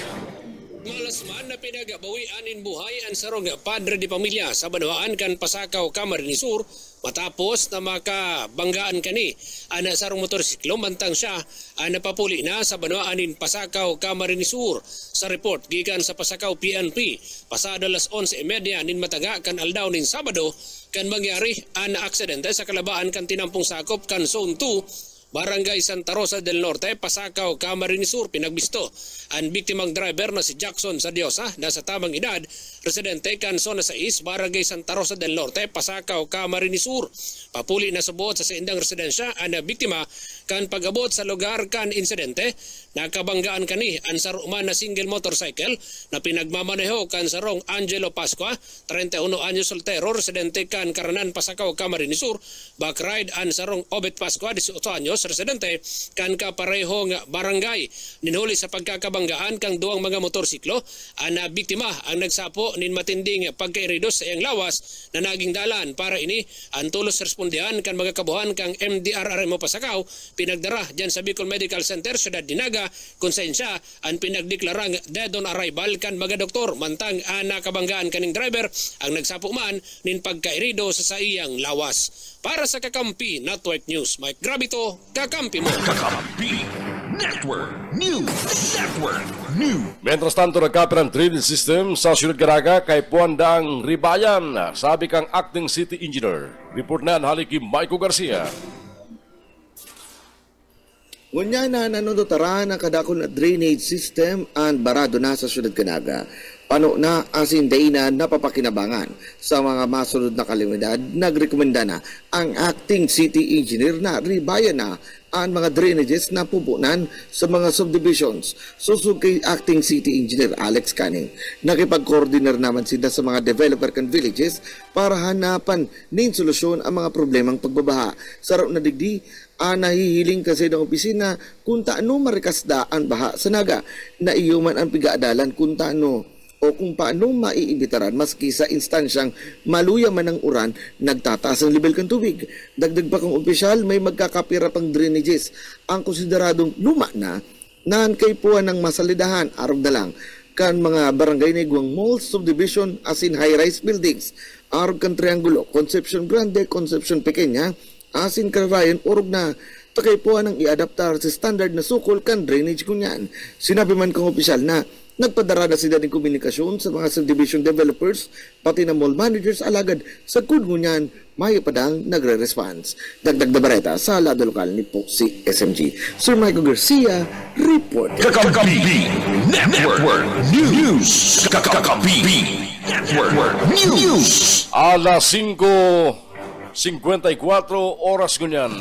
Malas man na pinagabawianin buhay ang sarong padre de pamilya sa Banwaan kan Pasakaw, Camarines Sur matapos na makabanggaan kani ana sarong motorsiklo mantang siya ang napapuli na sa Banwaanin Pasakaw, Camarines Sur. Sa report gikan sa Pasakaw PNP pasado alas 11:30 nin mataga kan aldaw nin Sabado kan mangyari ang aksidente sa kalabaan kan tinampong sakop kan Zone 2 Barangay Santa Rosa del Norte, Pasakaw, Camarines Sur. Pinagbisto ang biktimang driver na si Jackson Sadiosa na sa tamang edad, residente kan Zona 6, Barangay Santa Rosa del Norte, Pasakaw, Camarines Sur. Papuli na subot sa indang residensya ang biktima kan pagabot sa lugar kan insidente. Nakabanggaan kani ang saruman na single motorcycle na pinagmamaneho kan sarong Angelo Pascua, 31 anyos soltero, residente kan Karanan, Pasakaw, Camarines Sur. Backride ang sarong Obet Pascua, 18 anyos, residente kan kaparehong barangay. Ninhuli sa pagkakabanggaan kang duwang mga motorsiklo ang biktima ang nagsapo nin matinding pagkairidos sa iyang lawas na naging dalan para ini ang tulos respondihan kan mga kabuhan kang MDRRMO Pasakaw pinagdara dyan sa Bicol Medical Center Ciudad Dinaga kung saan siya ang pinagdeklarang dead on arrival kan mga doktor mantang nakabanggaan kaning driver ang nagsapo man nin pagkairido sa iyang lawas. Para sa Kakampi Network News, Mike Gravito, Kakampi mo. Kakampi Network News. Network News. Mientras tanto, nagkapit ang drainage system sa Ciudad Caraga kay Puandang Ribayan, sabi kang acting city engineer. Report na haliki Maiko Garcia. Ngunya na nanunutara ng kadakol na drainage system ang barado na sa Ciudad Caraga. Pano na asin day na napapakinabangan sa mga masunod na kalamidad, nagrekomenda na ang acting city engineer na ribayan na ang mga drainages na pupunan sa mga subdivisions. Susug kay acting city engineer Alex Canning, nakipag-coordinate naman sila sa mga developer kan villages para hanapan nin solusyon ang mga problemang pagbabaha. Sarap na digdi, nahihiling kasi ng opisina kung taano marikasda ang baha sa naga, na iyuman ang pigaadalan kung taano o kung paano maiimbitaran maski sa instansyang maluya man ang uran, nagtataas ang level ng tubig. Dagdag pa kung opisyal, may magkakapira pang drainages ang konsideradong luma na naan kay puwan ng masalidahan araw na lang kan mga barangay ni Guang Mall subdivision as in high-rise buildings, araw kan Triangulo, Concepcion Grande, Concepcion Pequeña, as in Carvayan, orog na takay puwan ng iadaptar sa standard na sukol kan drainage kunyan. Sinabi man kong opisyal na nagpadara na sila ng komunikasyon sa mga subdivision developers, pati na mall managers alagad sa kudngunyan, may padang nagre-response. Dagdag na bareta sa lado lokal ni Poxy SMG. Sir Michael Garcia, report. Kakampi Network News. Kakampi Network News. Alas 5:54 oras kunyan.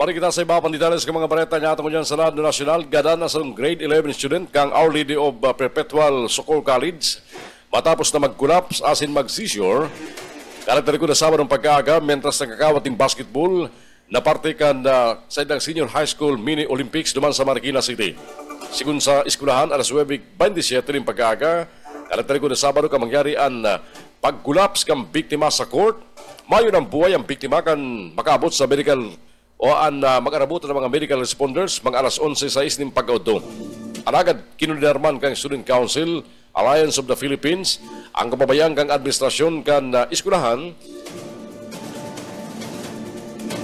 Para kita sa iba pang detalles ng mga bareta niya atong dyan sa Lado Nacional, gadan na sa grade 11 student kang Our Lady of Perpetual Socorro College matapos na mag-collapse asin mag-seizure. Kalagtari ko na Sabado ng pagkaaga mentras nagkakawating basketball na parte kan sa idang Senior High School Mini Olympics duman sa Marikina City. Sigun sa eskulahan, alas 9:27 ng pagkaaga, kalagtari ko na Sabado ka mangyari ang pag-collapse kang biktima sa court. Mayo ng buhay ang biktima kan makaabot sa medical o ang mag-arabot ng mga medical responders mga alas 11:06 ng pag-auto. Anagad kinundarman kang Student Council, Alliance of the Philippines, ang kababayang kang administrasyon kan iskulahan.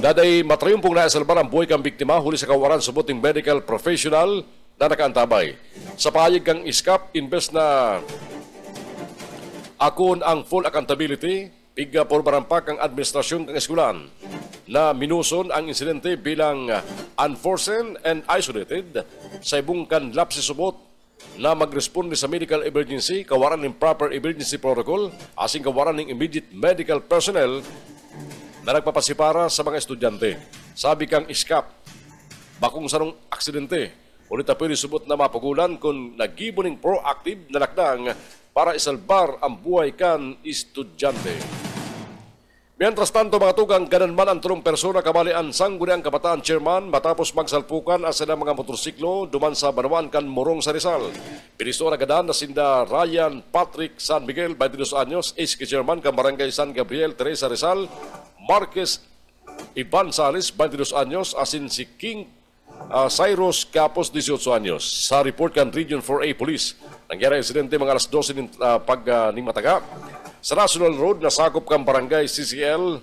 Daday matrayumpong na esalbar ang buhay kang biktima huli sa kawaran subot ng medical professional na nakaantabay. Sa pahayag kang iskap, invest na akon ang full accountability, piga por barampak ang administrasyon kang eskulan na minuson ang insidente bilang unforeseen and isolated sa ibong kanlapsi subot na mag-responde sa medical emergency, kawaran ng proper emergency protocol, asing kawaran ng immediate medical personnel na nagpapasipara sa mga estudyante. Sabi kang iskap, bakong sanong aksidente, ulit na pwede subot na mapagulan kung nagibo ng proactive na lakdang para isalbar ang buhay kan estudyante. Mientras tanto, mga tugang gananman ang tulong persona kabali ang sangguniang kabataan chairman matapos magsalpukan asa ng mga motorsiklo duman sa Banawaan kan Morong sa Rizal. Pinisto na gadan na sinda Ryan Patrick San Miguel, 22 anyos, HK chairman kan Barangay San Gabriel, Teresa Rizal, Marquez Ivan Salis, 22 anyos, asin si King Cyrus Capos, 18 anyos. Sa report kan Region 4A Police, nangyari insidente mga alas 12 ning mataga. Sa National Road, nasakop kang barangay CCL,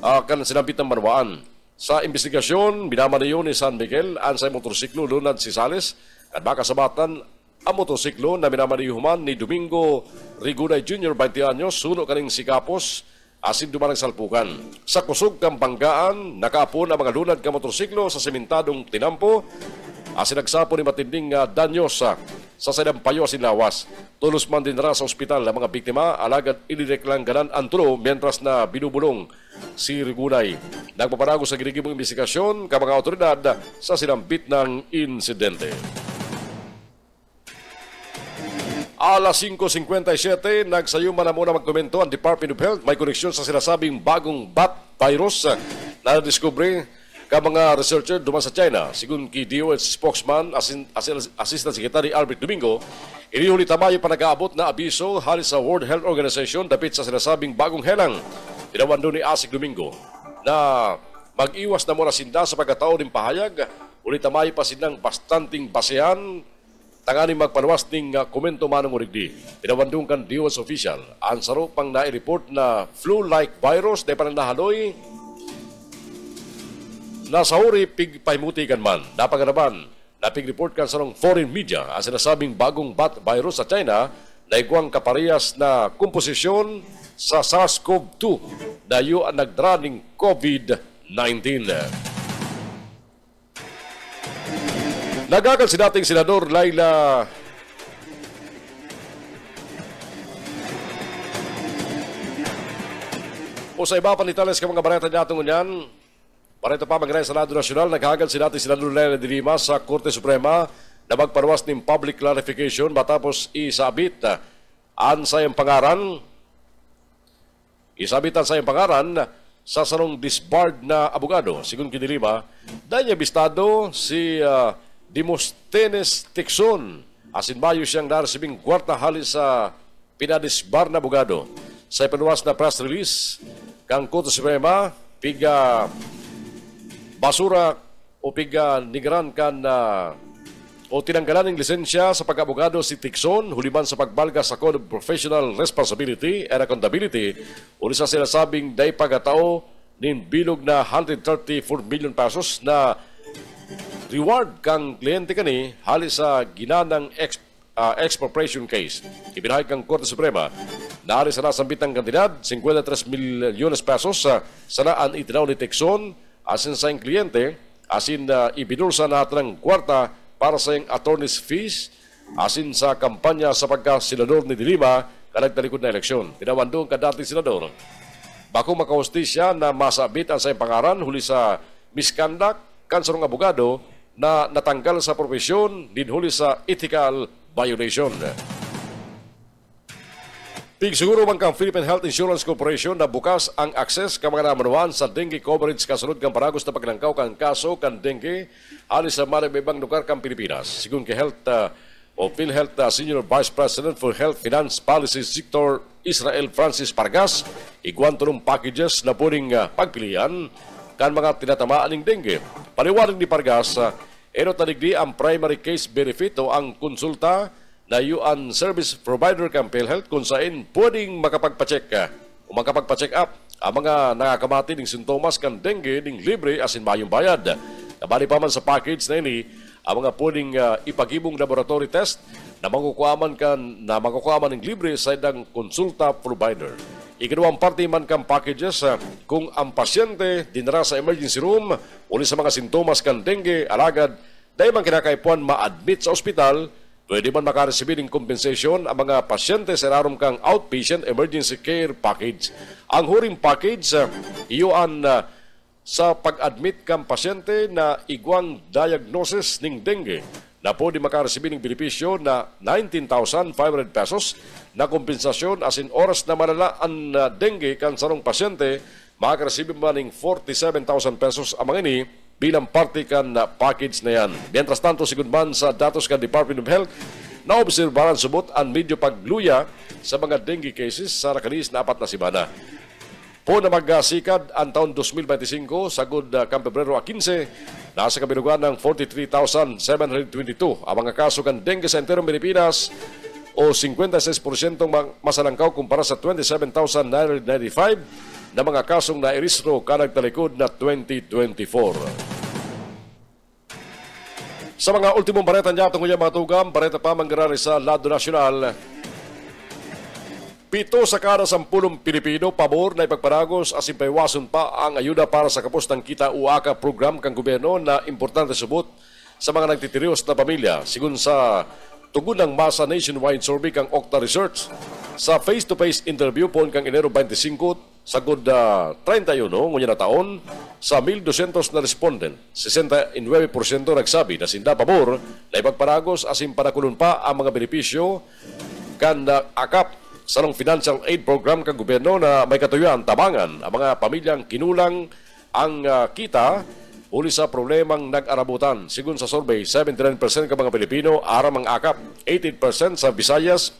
kan sinabit ng Manawaan. Sa investigasyon, binamanayo ni San Miguel ang sa motorsiklo lunad si Sales at baka sabatan ang motorsiklo na minamaniyuhuman ni Domingo Riguday Jr. 20 anyos, suno kaning si Capos, asin dumanang salpukan. Sa kusog kang banggaan, nakaapon ang mga lunad ka motorsiklo sa sementadong tinampo, asin nagsapo ni matinding danyos sa sadampayo asin lawas. Tulos man din ra sa ospital ang mga biktima, alagad inireklang ganan ang tulo mientras na binubulong si Riguday. Nagpaparago sa ginigibong investigasyon ka mga otoridad sa sinambit ng insidente. Alas 5:57, nagsayuman na muna magkomento ang Department of Health. May koneksyon sa sinasabing bagong bat virus na nadiskubre ka mga researcher duman sa China. Sigun ki DOH spokesman, Assistant Secretary Albert Domingo, inihuli tamayo pa nag-aabot na abiso halis sa World Health Organization dapit sa sinasabing bagong helang. Tinawan doon ni Asik Domingo na mag-iwas na muna sinda sa pagkatao ng pahayag. Ulit tamayo pa silang bastanting basehan tangani magpanuwas ning komento manong urigdi. Pinawandong kan DOH official, ang saro pang nai-report na flu-like virus na parang nahaloy na sauri pigpaimuti kan man. Napaganaman, napig-report kan sarong foreign media ang sinasabing bagong bat virus sa China na iguang kaparehas na komposisyon sa SARS-CoV-2 na yung nagdra ng COVID-19. Nagagal si dating Senador Laila o sa iba panitales ka mga bareta niya itong unyan. Bareta pa magray sa Senado Nasional, naghagal si dating Senador Laila de Lima sa Korte Suprema na magparwas ng public clarification matapos isabit ang sayang pangaran. Isabitan sayang pangaran sa sarong disbarred na abogado. Sigun kinilima, dahil niya bistado si Demosthenes Tixon, asin mayo siyang naresibing kwarta halis sa pinadisbar na abogado. Sa ipanuwas na press release, kang Korte Suprema, piga basura o piga nigran kan o tinanggalan ng lisensya sa pag-abogado si Tixon, huliman sa pagbalga sa Code of Professional Responsibility and Accountability, uli sa sinasabing day pagatao nin bilog na 134 million pesos na reward kang kliyente kani halis sa ginanang expropriation case. Ibinahay kang Korte Suprema na halis sa nasambit ng kandidat 53 milyones pesos sa sanaan itinaw ni Tixon asin sa iyong kliyente asin ibinulsa natin ng kwarta para sa iyong attorney's fees asin sa kampanya sa pagka-senador ni Dilima kanagtalikod na eleksyon. Tinawandong ka dating senador. Bako makahustisya na masabit ang sa iyong pangaran huli sa misconduct kan sarong abogado na natanggal sa profesyon dinhuli sa ethical violation. Siguro man kang Philippine Health Insurance Corporation na bukas ang akses ka mga namanuan sa dengue coverage kasunod kang paragos na paglangkaw kang kaso kan dengue halis sa maribibang lugar kang Pilipinas. Sigun kay Health o PhilHealth Senior Vice President for Health Finance Policy Sector Israel Francis Pargas, iguan tulong packages na pwedeng pagpilian kan mga tinatamaan ng dengue. Paliwanag ni Pargas, taligdi ang primary case benefit o ang konsulta na yung service provider kang PhilHealth kung saan pwedeng makapagpacheck o makapagpacheck up ang mga nakakamati ng sintomas kang dengue ng libre asin mayong bayad. Nabali pa man sa package na ini ang mga pwedeng ipagibong laboratory test na makukuhaman ng libre sa idang konsulta provider. Ikinawang parte man kang packages kung ang pasyente dinara sa emergency room uli sa mga sintomas kang dengue, alagad, dahil man kinakaipuan ma-admit sa ospital, pwede man makaresibir ng compensation ang mga pasyente sa rarom kang outpatient emergency care package. Ang huring package, iyoan sa pag-admit kang pasyente na iguang diagnosis ng dengue na pwede makaresibir ng benepisyo na 19,500 pesos na kompensasyon asin oras na malala ang dengue kan sarong pasyente, makaresibir man ng 47,000 pesos ang mga ini bilang parte kan package na yan. Mientras tanto, sigun man sa datos kan Department of Health, naobserbaran subot ang medyo pagluya sa mga dengue cases sa nakalis na 4 na simana. po na magsikad ang taon 2025 sagod kang Pebrero 15 nasa kabilugan ng 43,722 ang mga kaso kan dengue sa enterong Pilipinas o 56% masalangkaw kumpara sa 27,995 na mga kasong nairistro kanagtalikod na 2024. Sa mga ultimong bareta niya tungkol mga tugam, bareta pa manggirari sa lado nasyonal. 7 sa kada 10 Pilipino pabor na ipagparagos asin paiwason pa ang ayuda para sa kapos ng kita uaka program kang gobyerno na importante subot sa mga nagtitirios na pamilya. Sigun sa tugon ng masa nationwide survey kang Okta Research, sa face-to-face interview po kang Enero 25 sagod 31 ngunya na taon sa 1,200 na respondent, 69% nagsabi na sinda pabor na ipagparagos asin panakulon pa ang mga benepisyo kan akap sa financial aid program kang gobyerno na may katuyuan tabangan ang mga pamilyang kinulang ang kita uli sa problemang nag-arabutan. Sigun sa survey, 79% ka mga Pilipino aram ang akap, 18% sa Visayas,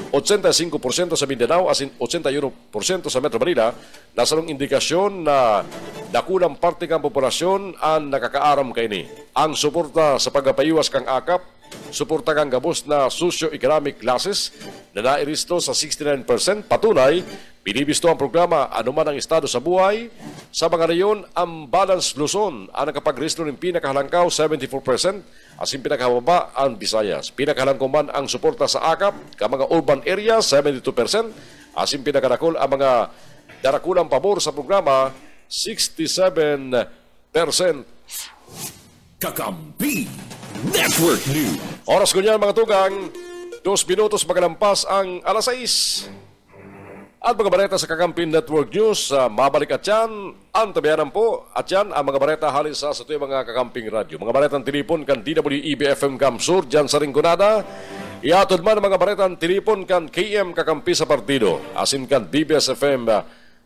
85% sa Mindanao, asin 81% sa Metro Manila. Nasalong indikasyon na dakulang parte kang populasyon ang nakakaaram kaini. Ang suporta sa pagpapaiwas kang akap, suporta kang gabos na socio-economic classes na nairisto sa 69%. Patunay, binibisto ang programa anuman ang estado sa buhay. Sa mga rayon, ang Balance Luzon ang nakapagristo ng pinakahalangkaw 74%, asin pinakahababa ang Visayas. Pinakahalangkaw man ang suporta sa akap ka mga urban area 72%, asin pinakadakol ang mga darakulang pabor sa programa 67%. Kakampi Network News. Oras ko niyan mga tugang, 2 minutos magalampas ang alas 6. At mga bareta sa Kakampi Network News, mabalik at yan, ang tabianan po, at yan ang mga bareta halis sa ito mga Kakamping Radio. Mga baretang tilipon kan DWEB-FM Kamsur, dyan sa Rinconada. Iatod man ang mga baretang tilipon kan KM Kakampi sa Partido, asin kan BBS-FM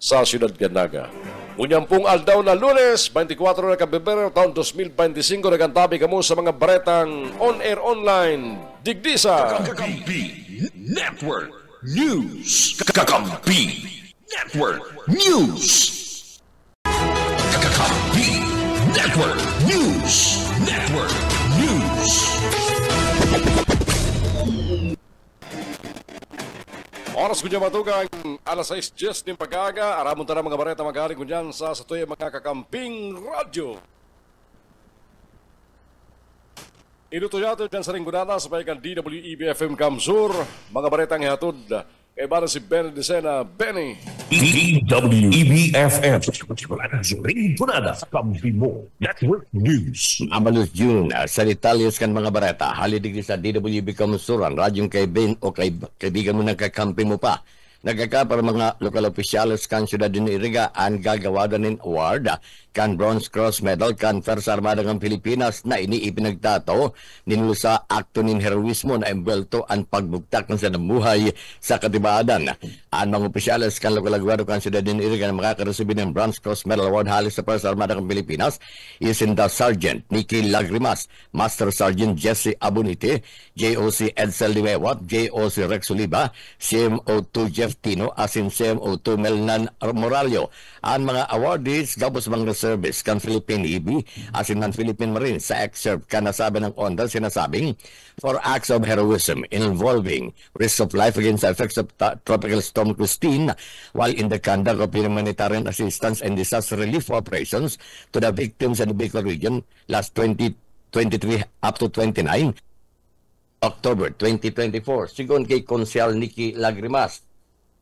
sa Siyudad Ganaga. Ngunyang pong aldaw na Lunes, 24 na Pebrero, taon 2025, nagantabi kamo sa mga baretang on-air online. Digdisa! Kakampi Network News. Kakampi Network News. Kakampi Network News. Network News. Oras ko dyan matugang alas 6:10 ng pag-aga. Aramon ta na mga bareta magaling ko dyan sa satoy mga Kakamping Radio. Inuto yato dyan sa Rinconada sa payagan DWEB-FM Kamsur. Mga baretang ihatod kay bala si Benny Decena. Benny! DWEB-FM Rinconada Kakampi mo Network News. Amalos June, sa Italios kan mga bareta, halidig sa DWB Kamusuran, radyong kaibigan o kaibigan mo ng kakampi mo pa. Nagkaka para mga lokal opisyalos kan Siyudad din Iriga ang gagawadan ng award kan Bronze Cross Medal kan First Armada ng Pilipinas na iniipinagtato ninulo sa akto ng heroismo na embelto ang pagbugtak ng sanamuhay sa katibaadan. Ang mga opisyalos kan lokal agwado kan Siyudad din Iriga na makakaresubi ng Bronze Cross Medal Award halos sa First Armada ng Pilipinas isinda Sergeant Nicky Lagrimas, Master Sergeant Jesse Abunite, JOC Edsel Liwewat, JOC Rex Oliva, CMO2 Jeff Tino, asin CMO2 Melnan Moralio. Ang mga awardees gabos mga service kan Philippine EB, asin ng Philippine Marine sa excerpt kan nasabi ng ONDA sinasabing for acts of heroism involving risk of life against the effects of Tropical Storm Christine while in the conduct of humanitarian assistance and disaster relief operations to the victims in the Bicol region last 2023 up to 29 October 2024. Sigon kay Konsyal Nicky Lagrimas,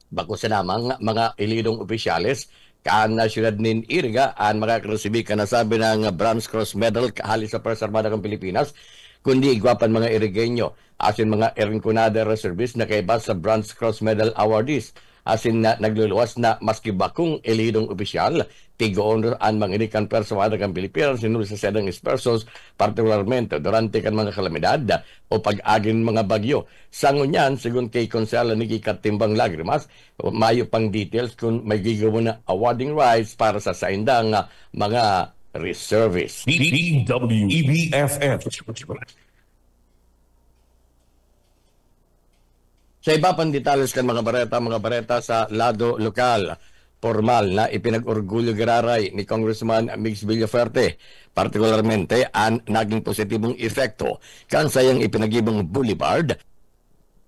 bako sa namang mga ilidong opisyales kaan na siyudad nin Iriga ang makakaresubi ka nasabi ng Bronze Cross Medal kahali sa First Armada ng Pilipinas, kundi igwapan mga Irigenyo asin mga Rinconada reservists na kaibas sa Bronze Cross Medal awardees asin na nagluluwas na maski bakong ilidong opisyal tigoon ang mga inikan personada ng Pilipinas sinuli sa sedang ispersos partikularmente durante kan mga kalamidad o pag-agin mga bagyo. Sangunyan, sigun kay Konsela Nicky Katimbang Lagrimas, mayo pang details kung may gigawin na awarding rights para sa saindang mga reservists. DWEB-FM. Sa iba pang detalles kan mga bareta sa lado lokal, formal na ipinag-orgulyo giraray ni Congressman Mix Villaferte, partikularmente ang naging positibong epekto kan sayang ipinagibong boulevard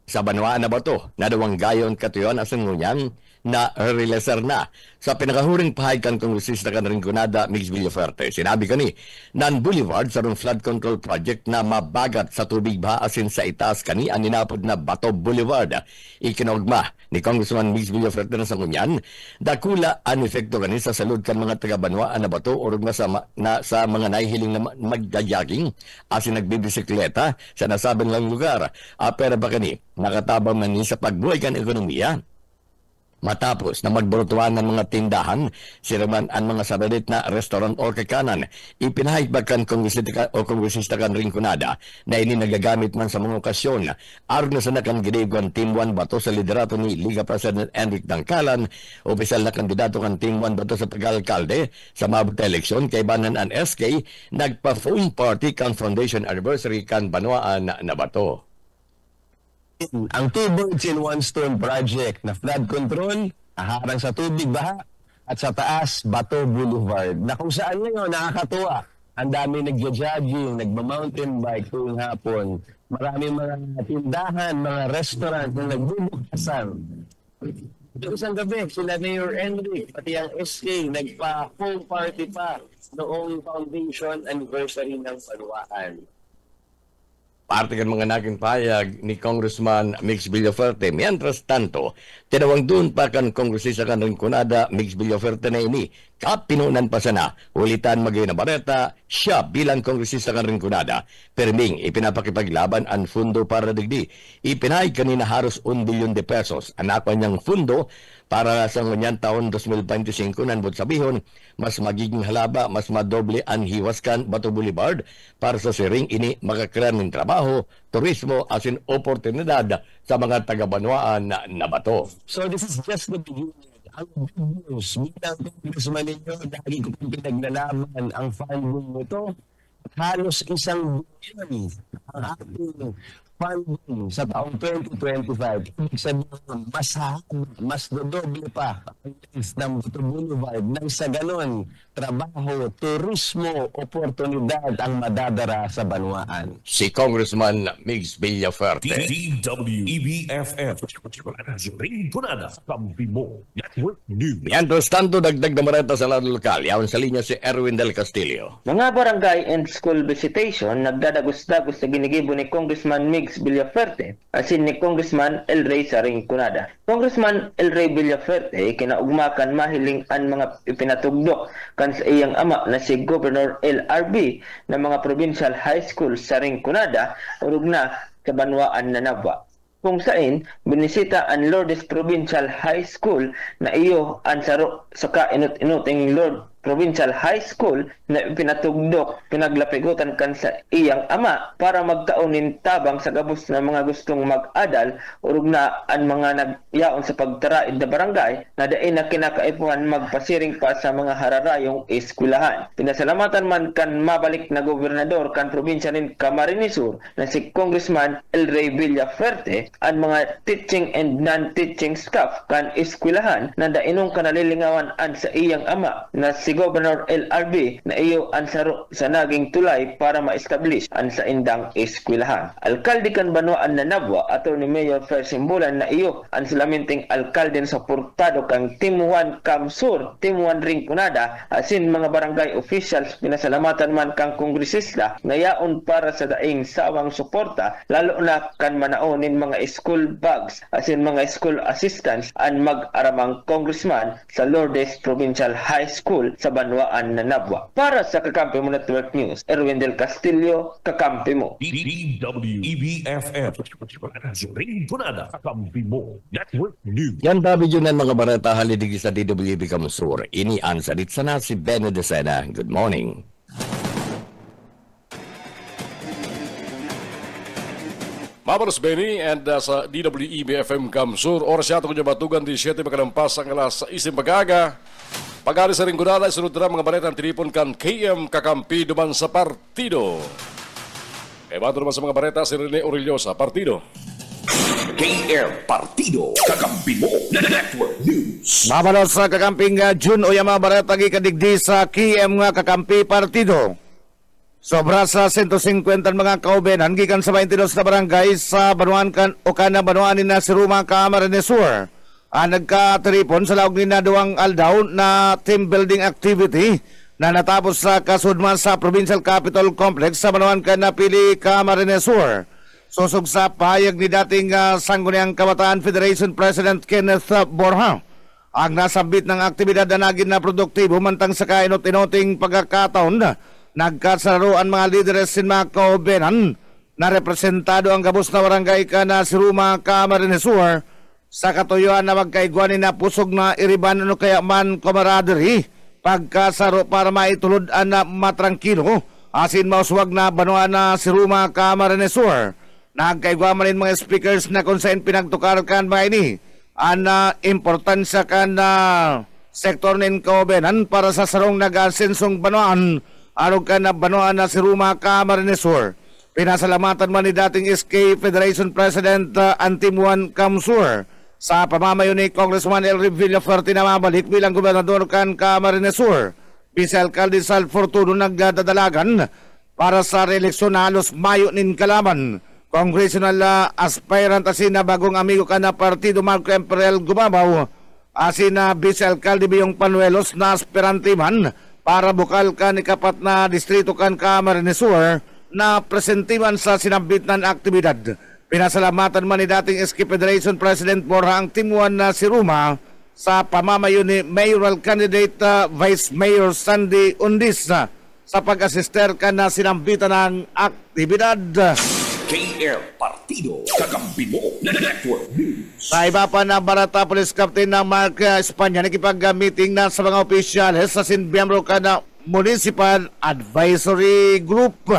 sa Banwaan na Bato na dawang gayon katuyon asan ngunyan na releaser na. Sa pinakahuring pahayag kan Kongresista kan Rinconada Mix Villaferte, sinabi kani nan boulevard sa flood control project na mabagat sa tubig baha asin sa itaas kani ang ninapod na Bato Boulevard. Ikinogma ni Congressman Mix Villaferte na sa ngunyan, dakula ang efekto kani sa salud kan mga taga Banwaan na Bato o sa mga nahihiling na magdajaging asin nagbibisikleta sa nasabing lang lugar. Pero ba kani nakatabang man ni sa pagbuhay kan ekonomiya? Matapos na magburutuan ng mga tindahan, siraman ang mga sabalit na restaurant o kakanan, ipinahigbakan kongresista kan Rinconada na ini nagagamit man sa mga okasyon. Aron na sa nakan gidibgan Team 1 Bato sa liderato ni Liga President Enric Dangkalan, opisyal na kandidato kan Team 1 Bato sa pag-alkalde sa mabot na eleksyon kay Banan ang SK, nagpa-phone party kan Foundation Anniversary kan Banwaan na Bato. Ang Two Birds in One Stone project na flood control, harang sa tubig baha, at sa taas, Bato Boulevard, na kung saan ngayon nakakatuwa. Ang dami nagja-jogging, nagma-mountain bike tuwing hapon. Maraming mga tindahan, mga restaurant na nagbubukasan. Isang gabi, sila Mayor Enric, pati ang SK, nagpa-home party pa noong foundation anniversary ng Banwaan. Parte kan mga naging payag ni Congressman Mix Villaferte. Mientras tanto, tinawang doon pa kan Kongresista kan Rinconada Mix Villaferte na ini. Kapinunan pa sana, ulitan magay na bareta, siya bilang Kongresista kan Rinconada. Perming, ipinapakipaglaban ang fundo para digdi. Ipinay kanina haros 1 bilyon de pesos. Anak niyang fundo para sa ngunyan taon 2025 nanbod sabihon, mas magiging halaba, mas madoble ang hiwaskan Bato Boulevard para sa siring ini makakrean ng trabaho, turismo, asin oportunidad sa mga taga-Banwaan na Bato. So this is just the beginning. Ang good news, bilang congressman ninyo, dahil ko pong pinaglalaban ang funding nito, halos 1 bilyon ang ating funding sa taong 2025. Ibig sabihin, mas dodoble pa ang length ng Bato Boulevard nang sa ganon, trabaho, turismo, oportunidad ang madadara sa Banwaan. Si Congressman Mix Villaferte. DWEBFF Rinconada Campimo Network News. Mientras tanto, dagdag na mareta sa lado lokal. Yaon sa linya si Erwin Del Castillo. Mga barangay and school visitation nagdadagos-dagos sa ginigibo ni Congressman Mix Villaferte asin ni Congressman El Rey sa Rinconada. Congressman El Rey Villaferte kinaugmakan mahiling ang mga ipinatugdok kan sa iyang ama na si Governor LRB ng mga provincial high school sa Rinconada urog na sa Banwaan na Nabwa. Kung saan binisita ang Lourdes Provincial High School na iyo ang sa kainut-inuting Lourdes Provincial High School na pinatugdok, pinaglapigutan kan sa iyang ama para magtaunin tabang sa gabos na mga gustong mag-adal urog na ang mga nagyaon sa pagtaraid na barangay na dain na kinakaipuhan magpasiring pa sa mga hararayong eskwelahan. Pinasalamatan man kan mabalik na gobernador kan probinsya ng Camarines Sur na si Congressman El Rey Villaferte ang mga teaching and non-teaching staff kan eskwelahan na dainong kanalilingawan an sa iyang ama na si Governor LRB na iyo ang sa naging tulay para ma-establish ang sa indang eskwelahan. Alkalde kan Banwaan na Nabwa ato ni Mayor Fer Simbulan na iyo ang salaminting alkalde sa portado kang Team 1 Camsur, Team 1 Rinconada, asin mga barangay officials pinasalamatan man kang kongresista ngayaon para sa daing sawang suporta lalo na kan manaonin mga school bags asin mga school assistants ang mag-aramang congressman sa Lourdes Provincial High School sa Banwaan na Nabwa. Para sa Kakampi Mo Network News, Erwin Del Castillo, Kakampi Mo. DWEBFF Rinconada Campimo Network News. Yan tabi yun ang mga barata halidigi sa DWB Kamsur. Ini ang salit sana si Bene de Sena. Good morning. Mabaros Benny and sa DWEBFM Kamsur, oras yato ko niya batugan 17 makalampas ang alas 6 pag-aga. Pag-ari sa Rinconada, isunod na mga baletang tinipon kan KM Kakampi duman sa partido. Kaya bato naman sa mga baleta si Rene Orellosa, partido. KR Partido, kakampi mo, Network News. Mabalot sa kakamping June o yung mga barata kadigdi sa KM nga kakampi partido. Sobra sa 150 mga kaubenan gikan sa 22 na barangay sa Banuan o kana Banuanin na si Ruma Camarines Sur. Nagkatripon sa laog ni na duwang aldaw na team building activity na natapos sa kasudman sa Provincial Capitol Complex sa Banuan kana Pili Camarines Sur. Susog sa pahayag ni dating Sangguniang Kabataan Federation President Kenneth Borja. Ang nasabit ng aktibidad na naging na produktibo mantang sa kainot-inoting pagkakataon nagkasaruan mga lideres sin mga kaubenan na representado ang gabos na barangay ka na si Ruma Camarines Sur sa katuyuan na magkaigwanin na pusog na iriban ano kaya man camaraderie pagkasaro para maitulod na matrangkilo asin mauswag na Banuan na si Ruma Camarines Sur. Nagkaigwaman mga speakers na kung saan pinagtukar kan mga ini ang importansya kan na sektor nin kaubenan para sa sarong nag-asensong Banuan arog kan na Banuan na si Ruma Camarines Sur. Pinasalamatan man ni dating SK Federation President Antimuan Camsur sa pamamayo ni Congressman Elry Villaferte na mabalik bilang gobernador kan Camarines Sur. Vice-Alcalde Sal Fortuno nagdadalagan para sa reeleksyon na halos Mayo nin kalaban. Congressional aspirant asin na bagong amigo ka na partido Marco Emperel Gumabaw asin na Vice-Alcalde Biyong Panuelos na aspirante man para bukal ka ni kapat na distrito kan Camarines Sur na presentiman sa sinabit ng aktibidad. Pinasalamatan man ni dating SK Federation President Borja ang timuan na si Ruma sa pamamayo ni mayoral candidate Vice Mayor Sandy Undis sa pag-asister ka na sinambitan ng aktibidad. KR Partido, kakampi mo, Network News. Sa iba pa na Barata Police Captain na Mark Espanya nakipag-meeting na sa mga opisyales sa sinbiyembro ka na Municipal Advisory Group.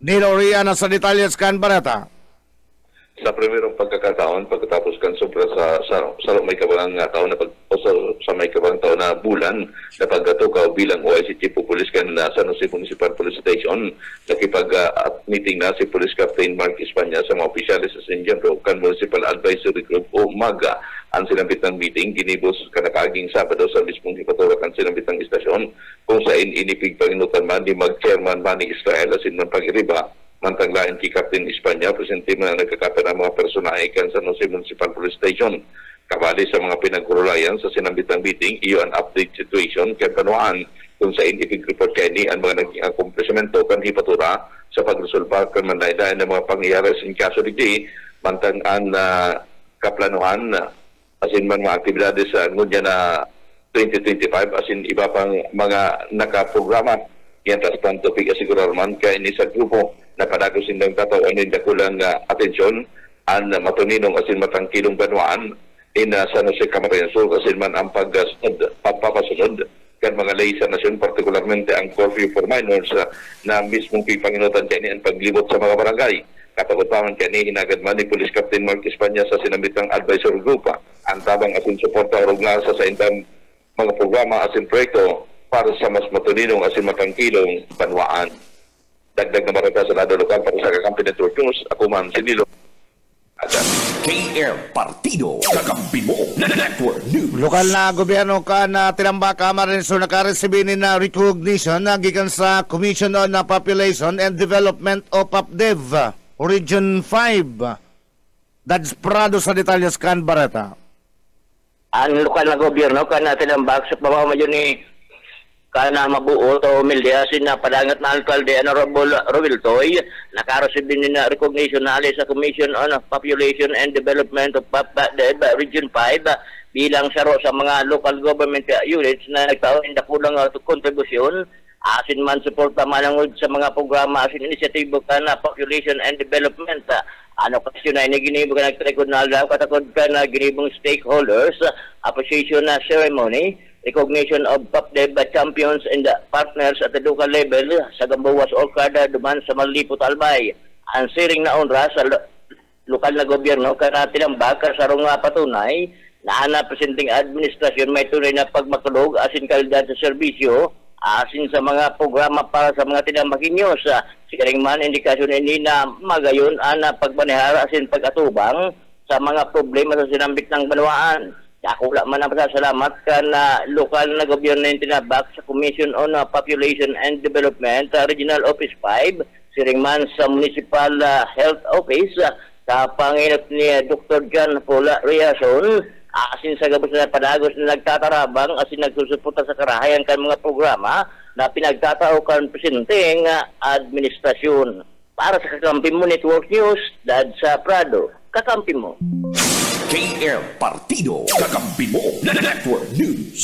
Niloriana sa detalles kan Barata. Sa primerong pagkakataon, pagkatapos kan sobra sa may kabalang taon na sa may kabalang taon na bulan na pagkatukaw bilang OIC Chief of Police kan na San Jose Municipal Police Station, nakipag-meeting na si Police Captain Mark Espanya sa mga opisyalis sa Sinjambro kan Municipal Advisory Group o MAGA. Ang sinambitang meeting ginibos kanakaging Sabado sa mismong hipatura kan sinambitang istasyon kung saan inipig panginutan man ni mag-chairman Manny Israel asin man pag-iriba mantanglain kay Captain Espanya, presente man ang nagkakapit ng mga personahe kan San Jose Municipal Police Station. Kabali sa mga pinagkurulayan sa sinambitang meeting, iyo ang update situation kay Banuan kung saan ipig-report kay ni ang mga naging akomplishmento kan hipatura sa pagresolba kan manlaylayan ng mga pangyayari sin kaso digdi mantangan na kaplanuhan asin man mga aktibidades sa ngunya na 2025 asin iba pang mga nakaprograma. Yan tas pang topik asigurar man kay ini sa grupo na padagos sindang tataw anin dakulang atensyon ang matuninong asin matangkilong Banuan in San Jose Camarines Sur asin man ang pagpapasunod kan mga lay sa nasyon, partikularmente ang curfew for minors na mismong pipanginutan kaya ang paglibot sa mga barangay. Kapagod pa man kaya hinagad man ni Police Captain Mark Espanya sa sinambitang advisory group ang tabang asin suporta o nga sa indang mga programa asin proyekto para sa mas matuninong asin matangkilong Banuan. Dagdag na marata sa lado lokal para sa kakampi Network News. Ako man si Nilo. KR Partido, kakampi mo, Network News. Lokal na gobyerno ka na Tinamba Camarines Sur nakaresibinin na recognition na gikan sa Commission on Population and Development o PAPDEV Region 5. That's Prado sa detalyas kan Barata. Ang lokal na gobyerno ka na Tinamba sa pamamayo ni kana mabuo to umilya sin na padangat na alkalde Honorable Roel Toy nakaresibin na recognition na sa Commission on Population and Development of PAPDEV Region 5 bilang saro sa mga local government units na nagtaon na kulang kontribusyon asin man suporta manangod sa mga programa asin inisyatibo kana Population and Development ano kasi na ginibo ka nagtrekod na alaw katakod ka na ginibong stakeholders appreciation na ceremony recognition of PAPDEV champions and partners at the local level sa Gamboas Orcada duman sa Malipot Albay. Ang siring na onra sa lokal na gobyerno kana Tinamba kasarong patunay na ana presenting administrasyon may tunay na pagmatulog asin kalidad sa serbisyo asin sa mga programa para sa mga Tinambakinyos. Sigaring man indikasyon ini na magayon ana pagmanehar asin pag-atubang sa mga problema sa sinambit ng banwaan. Ako wala man ang pasasalamat ka na lokal na gobyerno yung tinabak sa Commission on Population and Development, Regional Office 5, siringman sa Municipal Health Office, sa panginap ni Dr. John Paula Riason, asin sa gabos na padagos na nagtatarabang, asin nagsusuporta sa karahayan kan mga programa na pinagtatao kan presenteng administrasyon. Para sa Kakampi Mo Network News, Dad sa Prado, Kakampi Mo. KM Partido, Kakampi Mo Network News.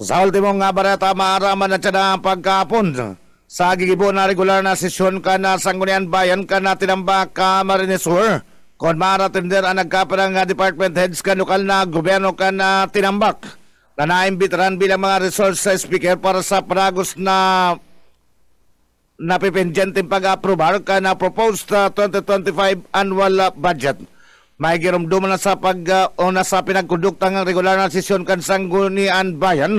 Sa ultimong nga barata, maaraman na siya na pagkapon sa gigibo na regular na sesyon ka na Sangguniang Bayan ka na tinambak ka Camarines Sur. Kung maratender ang nagkaparang department heads ka lokal na gobyerno ka na tinambak na naimbitaran bilang mga resource speaker para sa paragos na napipindyenteng pag-aprobar ka na proposed 2025 annual budget. May girumduman na sa pag-una sa pinagkonduktang regular na sesyon kan Sangguniang Bayan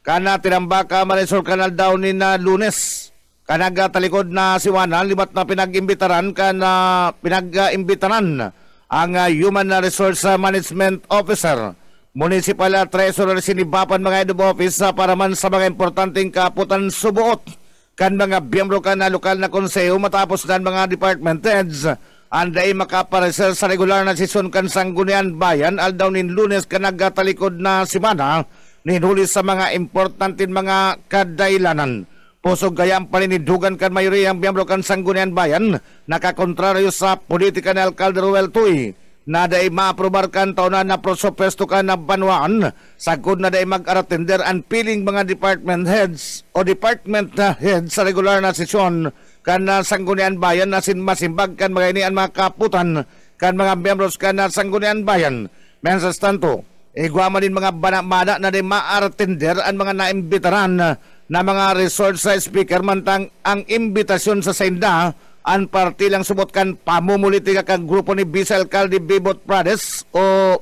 kana tinambak ka Marisol Canal daw ni na Lunes. Kanag talikod na siwanan, limat na pinag-imbitaran ka na pinag-imbitaran ang Human Resource Management Officer, Municipal Treasurer sinibapan mga head of office para man sa mga importanteng kaputan subuot kan mga biyembro ka na lokal na konseyo matapos na mga department heads anday makapareser sa regular na sesyon kan Sangguniang Bayan aldaw nin Lunes kanag talikod na simana ninhuli sa mga importanteng mga kadailanan. Pusog gaya ang paninidugan kan mayroong miyembro kan Sangguniang Bayan nakakontraryo sa politika ni Alcalde Ruel Tuy na day maaprobar kan taonan na prosopesto kan na banwaan sagod na day mag-aratender ang piling mga department heads o department heads sa regular na sesyon kan na Sangguniang Bayan na sinmasimbag kan mga inian mga kaputan kan mga miyembros kan na Sangguniang Bayan. Mensas tanto, igwama din mga banamada na day maaratender ang mga naimbitaran na mga resource speaker mantang ang imbitasyon sa Sainda ang parti lang subot kan pamumulitika kang grupo ni Vice Alcalde Bibot Prades o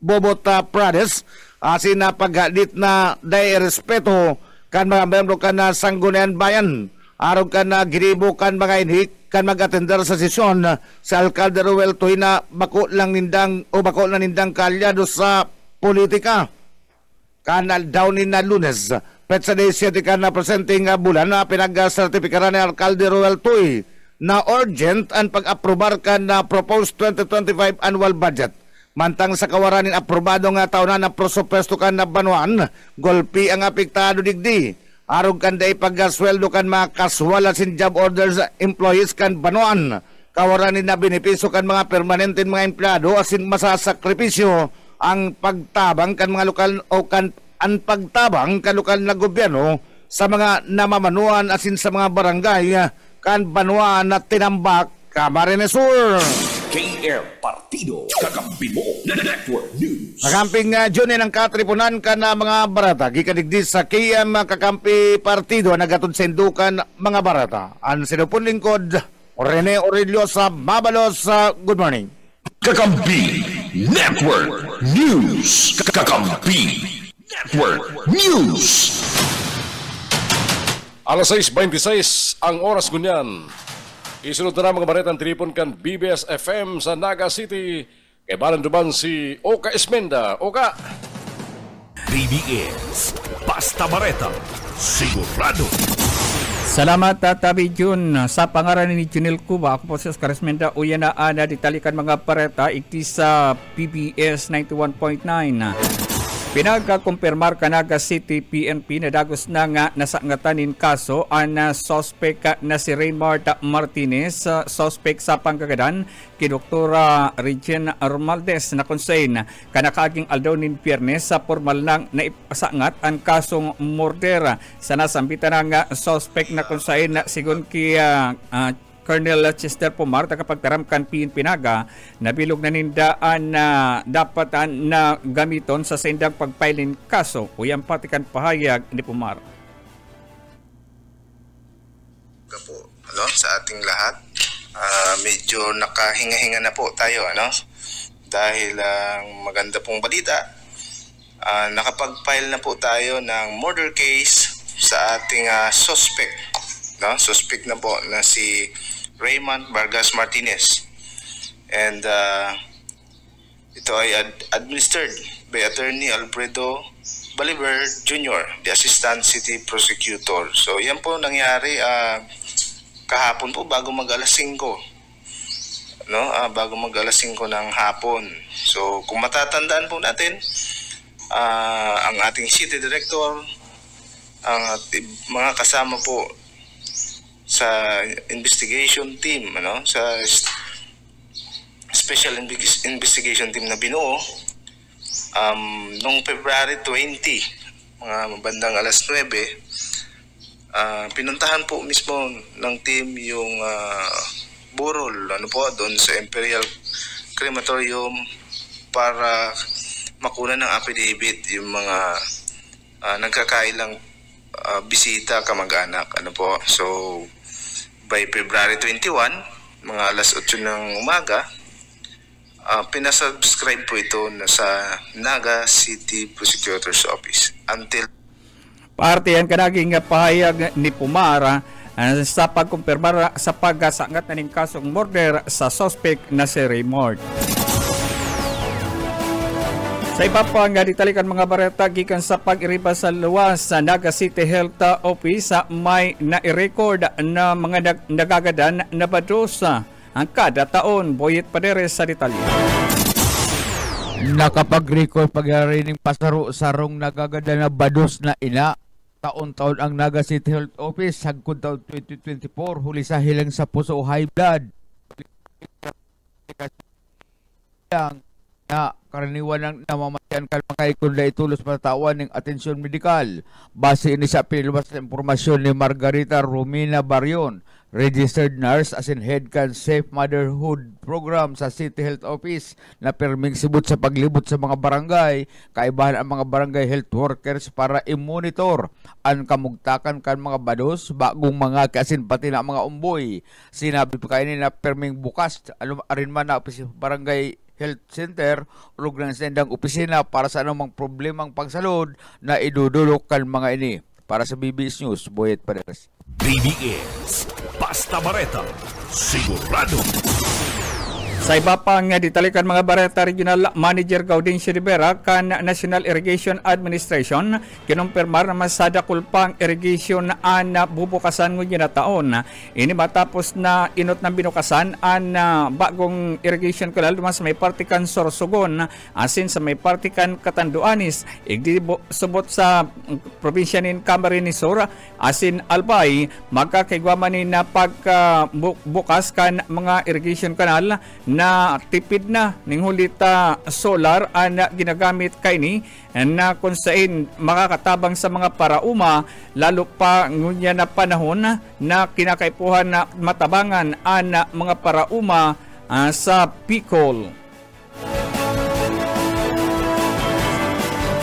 Bobot Prades asin na paghalit na day respeto kan mga membro kan na Sangguniang Bayan arog kan na giribo kan mga inhik kan mag-attender sa sesyon sa Alcalde Ruel Tuy na bako lang nindang kalyado sa politika kanal daw ni na Lunes petsa de 7 ka na presenting bulan na pinag-sertifikaran ni Alcalde Ruel Tuy na urgent ang pag-aprobar ka na proposed 2025 annual budget. Mantang sa kawaranin aprobado nga taon na prosopesto ka na banwaan, golpi ang apektado digdi. Arog kan day pag-sweldo kan mga kaswala sin job orders employees kan banwaan. Kawaranin na benepisyo kan mga permanenteng mga empleyado asin masasakripisyo ang pagtabang kan mga lokal o kan ang pagtabang kan lokal na gobyerno sa mga namamanuan asin sa mga barangay kan banwa na tinambak Camarines Sur. KM Partido, Kakampi Mo Network News. Nagamping Juni ng katripunan ka na mga barata. Gikadigdi sa KM Kakampi Partido nagatod sa indukan mga barata. Ang sinupon lingkod, Rene Aurelio sa Mabalos. Good morning. Kakampi Network News. Kakampi Network News. Alas 6:26 ang oras kunyan. Isunod na mga baretang tripon kan BBS FM sa Naga City. Kay balanduman si Oka Esmenda. Oka! BBS Basta Bareta Sigurado. Salamat Tabi Jun sa pangaran ni Junel Cuba. Ako po si Oscar Esmenda. Uyan na ana ditalikan mga pareta ikti sa PBS 91.9. Pinagkakumpirmar ka Naga City PNP na dagos na nga nasangatanin kaso ang suspect na si Raymart Martinez, suspect sa pangkagadan kay Dr. Regine Romaldes na konsein kanakaging aldaw nin Piernes sa formal nang naipasangat ang kasong murder sa nasambitan nga suspect na konsein na sigon kay Colonel Chester Pomar takapagtaram kan PNP Naga nabilog na nindaan na dapat na gamiton sa sendang pagpailin kaso uyang patikan pahayag ni Pomar. Po, sa ating lahat medyo nakahinga-hinga na po tayo dahil maganda pong balita nakapag-file na po tayo ng murder case sa ating suspect na po na si Raymond Vargas Martinez. And Ito ay administered by Attorney Alfredo Bolivar Jr., the Assistant City Prosecutor. So yan po nangyari kahapon po bago mag alas 5. Bago mag alas 5 ng hapon. So kung matatandaan po natin, ang ating City Director, ang mga kasama po sa investigation team, sa special investigation team na binuo, noong February 20, mga bandang alas 9, pinuntahan po mismo ng team yung burol doon sa Imperial Crematorium para makuha ng affidavit yung mga nagkakailang bisita, kamag-anak. So by February 21, mga alas 8 ng umaga, pinasubscribe po ito sa Naga City Prosecutor's Office until parte yan kanaging pahayag ni Pumara sa pagkumpirmar sa pagkasangat na ng kasong murder sa suspect na si Raymond. Sa iba pa nga ditalikan mga bareta gikan sa pag-iriba sa luwas sa Naga City Health Office, may na-record na mga nagagadan na badusa ang kada taon. Boyet Paderes sa detalye. Nakapag-record pag-arining pasaro sarong nagagada na bados na ina. Taon-taon ang Naga City Health Office hangtod taon 2024 huli sa hilang sa puso o high blood. Na karaniwan ng namamatayan mga ikunda itulos matatawan ng atensyon medikal. Base ini sa pinilabas na impormasyon ni Margarita Romina Barion, registered nurse as in head can Safe Motherhood Program sa City Health Office na perming sibot sa paglibot sa mga barangay. Kaibahan ang mga barangay health workers para i-monitor ang kamugtakan kan mga bados bagong mga kasin pati na mga umboy. Sinabi pa kayo na perming bukas arin man na barangay Health Center o lugar ng sendang opisina para sa anumang problemang pagsalod na idudulok kan mga ini. Para sa BBS News, Boyet Paderes. BBS, Basta Bareta, sigurado. Sa iba pang ditalikan mga bareta, Regional Manager Gaudencio Rivera kan National Irrigation Administration kinumpirmar na masada kulpang irrigation na bubukasan ngunyan na taon. Ini matapos na inot ng binukasan an bagong irrigation kanal duman sa may partikan Sorsogon asin sa may partikan Catanduanes. Igdi subot sa probinsya nin Camarines Sur asin Albay magkakaigwaman ni na pagbukas kan mga irrigation kanal na tipid na ning hulita solar na ginagamit kaini na kung saan makakatabang sa mga parauma lalo pa ngunya na panahon na kinakaipuhan na matabangan ang mga parauma sa Bicol.